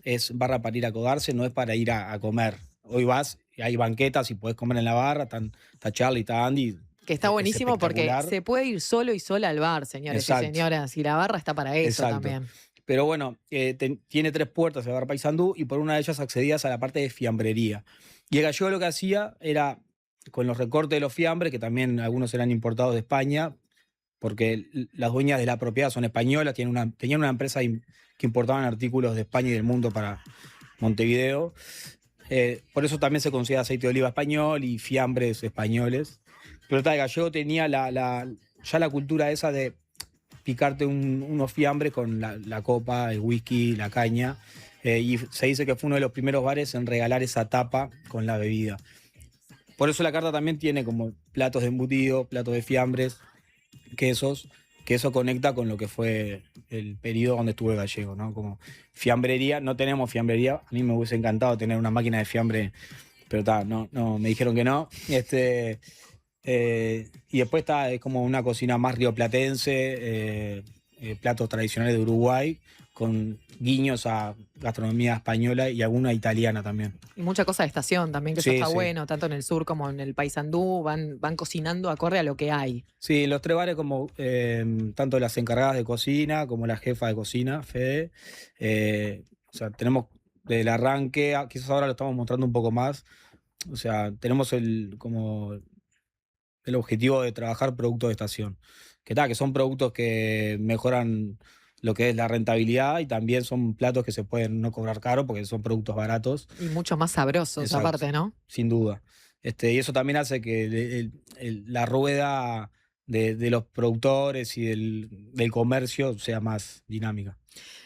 es barra para ir a codarse, no es para ir a comer. Hoy vas, hay banquetas y podés comer en la barra, está Charlie, está Andy. Que está buenísimo porque se puede ir solo y sola al bar, señores y señoras, y la barra está para eso también. Pero bueno, tiene 3 puertas el bar Paysandú y por una de ellas accedías a la parte de fiambrería. Y el Gallego lo que hacía era, con los recortes de los fiambres, que también algunos eran importados de España, porque las dueñas de la propiedad son españolas, tenían una empresa que importaban artículos de España y del mundo para Montevideo. Por eso también se considera aceite de oliva español y fiambres españoles. Pero el Gallego tenía ya la cultura esa de picarte unos fiambres con la copa, el whisky, la caña. Y se dice que fue uno de los primeros bares en regalar esa tapa con la bebida. Por eso la carta también tiene como platos de embutido, platos de fiambres, quesos, que eso conecta con lo que fue el periodo donde estuvo el Gallego, ¿no? Como fiambrería, no tenemos fiambrería, a mí me hubiese encantado tener una máquina de fiambre, pero no, me dijeron que no. Y después es como una cocina más rioplatense, platos tradicionales de Uruguay, con guiños a gastronomía española y alguna italiana también. Y mucha cosa de estación también, que Sí, eso está sí. bueno, tanto en el sur como en el Paysandú, van cocinando acorde a lo que hay. Sí, los 3 bares como tanto las encargadas de cocina como la jefa de cocina, Fede. O sea, tenemos del arranque, quizás ahora lo estamos mostrando un poco más. O sea, tenemos como el objetivo de trabajar productos de estación. Que son productos que mejoran lo que es la rentabilidad y también son platos que se pueden no cobrar caro porque son productos baratos. Y mucho más sabrosos, Exacto. aparte, ¿no? Sin duda. Y eso también hace que la rueda de los productores y del comercio sea más dinámica.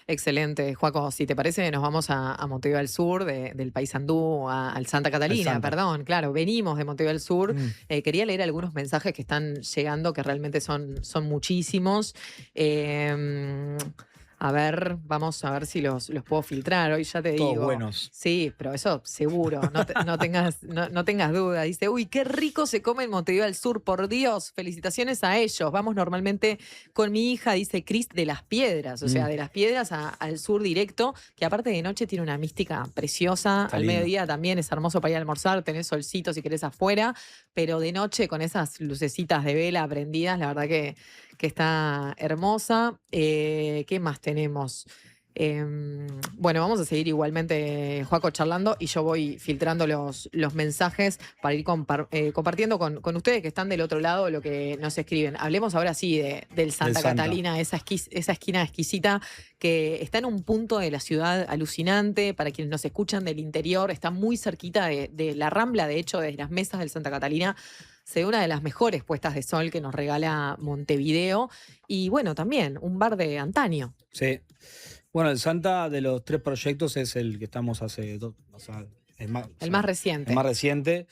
Excelente, Joaco. Si te parece, nos vamos a Montevideo al Sur, del Paysandú al Santa Catalina, Santa. perdón. Claro, venimos de Montevideo al Sur. Mm. Quería leer algunos mensajes que están llegando, que realmente son muchísimos. A ver, vamos a ver si los puedo filtrar. Hoy ya te Todos digo. buenos. Sí, pero eso seguro, no tengas duda. Dice, uy, qué rico se come en Montevideo al Sur, por Dios, felicitaciones a ellos. Vamos normalmente con mi hija, dice Cris, de Las Piedras, o sea, de Las Piedras al sur directo, que aparte de noche tiene una mística preciosa. Está Al lindo. mediodía también es hermoso para ir a almorzar, tenés solcito si querés afuera, pero de noche con esas lucecitas de vela prendidas, la verdad que está hermosa. ¿Qué más tenemos? Bueno, vamos a seguir igualmente, Joaco, charlando y yo voy filtrando los mensajes para ir compartiendo con ustedes que están del otro lado lo que nos escriben. Hablemos ahora sí del Santa Santa. Catalina, esa esquina exquisita que está en un punto de la ciudad alucinante. Para quienes nos escuchan del interior, está muy cerquita de la Rambla, de hecho, desde las mesas del Santa Catalina se ve una de las mejores puestas de sol que nos regala Montevideo. Y bueno, también un bar de antaño. Sí. Bueno, el Santa de los 3 proyectos es el que estamos hace el más reciente. El más reciente.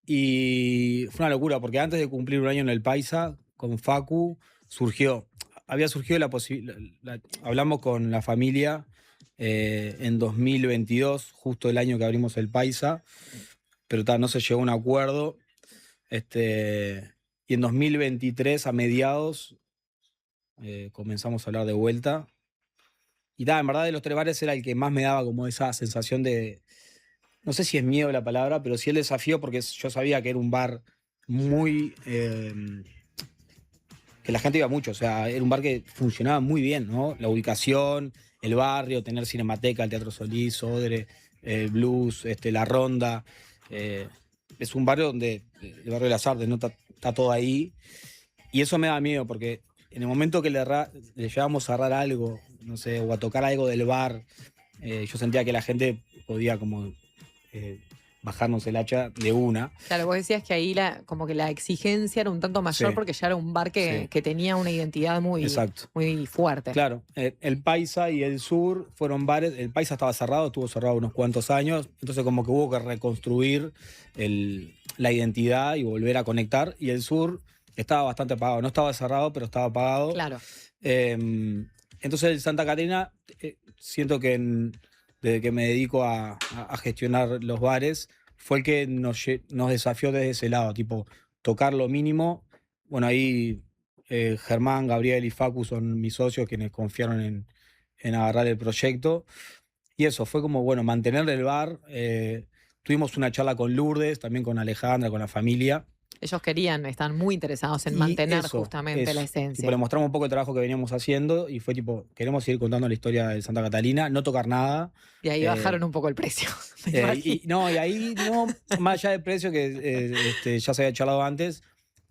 Y fue una locura, porque antes de cumplir un año en el Paisa, con Facu, había surgido la posibilidad. Hablamos con la familia en 2022, justo el año que abrimos el Paisa, pero no se llegó a un acuerdo. Y en 2023, a mediados, comenzamos a hablar de vuelta. Y en verdad de los 3 bares era el que más me daba como esa sensación de, no sé si es miedo la palabra, pero sí el desafío, porque yo sabía que era un bar muy, que la gente iba mucho, o sea, era un bar que funcionaba muy bien, ¿no? La ubicación, el barrio, tener Cinemateca, el Teatro Solís, Odre, el Blues, la Ronda. Es un barrio donde, el barrio de las Artes, ¿no? Está todo ahí. Y eso me da miedo, porque en el momento que le llegábamos a cerrar algo, no sé, o a tocar algo del bar, yo sentía que la gente podía como bajarnos el hacha de una. Claro, vos decías que ahí como que la exigencia era un tanto mayor Sí. porque ya era un bar que tenía una identidad muy, Exacto. muy fuerte. Claro, el Paisa y el Sur fueron bares. El Paisa estaba cerrado, estuvo cerrado unos cuantos años, entonces como que hubo que reconstruir la identidad y volver a conectar. Y el Sur estaba bastante apagado, no estaba cerrado, pero estaba apagado. Claro. Entonces el Santa Catalina, siento que desde que me dedico a gestionar los bares, fue el que nos desafió desde ese lado, tipo, tocar lo mínimo. Bueno, ahí Germán, Gabriel y Facu son mis socios quienes confiaron en agarrar el proyecto. Y eso, fue como, bueno, mantener el bar. Tuvimos una charla con Lourdes, también con Alejandra, con la familia. Ellos están muy interesados en Y mantener eso, justamente la esencia. Tipo, le mostramos un poco el trabajo que veníamos haciendo y fue tipo, queremos seguir contando la historia de Santa Catalina, no tocar nada. Y ahí bajaron un poco el precio. me imagino. Y ahí no, más allá del precio que ya se había charlado antes,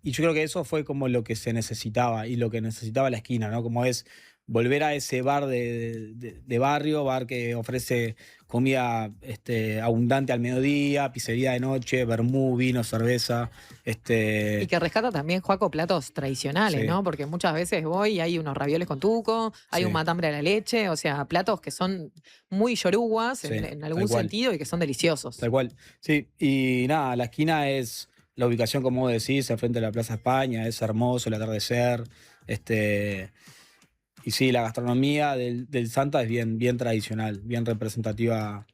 y yo creo que eso fue como lo que se necesitaba y lo que necesitaba la esquina, ¿no? Como es volver a ese bar de barrio, bar que ofrece comida abundante al mediodía, pizzería de noche, vermú, vino, cerveza. Y que rescata también, Joaco, platos tradicionales, Sí. ¿no? Porque muchas veces voy y hay unos ravioles con tuco, hay Sí. un matambre a la leche, o sea, platos que son muy yoruguas Sí, en algún tal cual. sentido y que son deliciosos. Tal cual. Sí, y nada, la esquina es la ubicación, como vos decís, enfrente de la Plaza España, es hermoso el atardecer. Y sí, la gastronomía del Santa es bien tradicional, bien representativa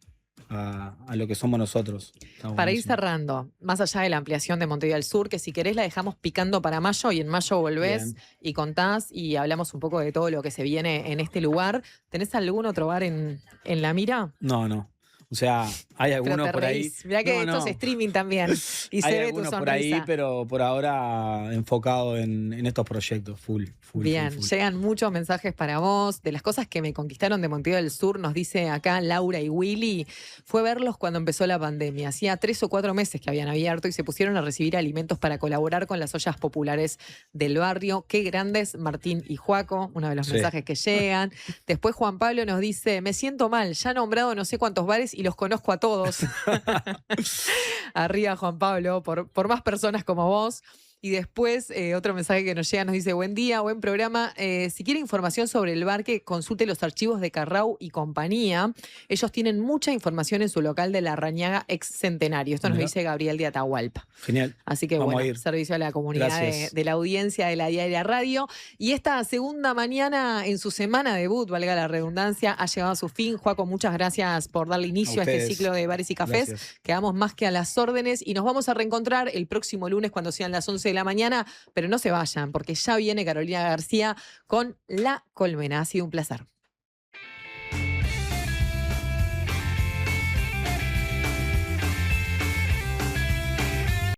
a lo que somos nosotros. Está Para ir buenísimo. cerrando, más allá de la ampliación de Montevideo al Sur, que si querés la dejamos picando para mayo y en mayo volvés Bien. y contás y hablamos un poco de todo lo que se viene en este lugar. ¿Tenés algún otro bar en la mira? No. O sea, hay Pero algunos te por ahí. reís. Mirá que No, esto es streaming también y Hay se ve tu algunos sonrisa. por ahí, pero por ahora enfocado en estos proyectos, full. Bien, llegan muchos mensajes para vos. De las cosas que me conquistaron de Montevideo del Sur, nos dice acá Laura y Willy, fue verlos cuando empezó la pandemia. Hacía 3 o 4 meses que habían abierto y se pusieron a recibir alimentos para colaborar con las ollas populares del barrio. Qué grandes, Martín y Juaco, uno de los Sí. mensajes que llegan. Después Juan Pablo nos dice, me siento mal, ya he nombrado no sé cuántos bares y los conozco a todos. Arriba Juan Pablo, por más personas como vos. Y después, otro mensaje que nos llega nos dice, buen día, buen programa. Si quiere información sobre el bar, que consulte los archivos de Carrau y compañía. Ellos tienen mucha información en su local de La Rañaga ex Centenario. Esto nos Mirá. dice Gabriel de Atahualpa. Genial. Así que Vamos a bueno, ir. servicio a la comunidad Gracias. de la audiencia de la Diaria Radio. Y esta segunda mañana en su semana de debut, valga la redundancia, ha llegado a su fin. Juaco, muchas gracias por darle inicio a este ustedes. ciclo de bares y cafés. Gracias. Quedamos más que a las órdenes y nos vamos a reencontrar el próximo lunes cuando sean las 11 de la mañana, pero no se vayan porque ya viene Carolina García con La Colmena. Ha sido un placer.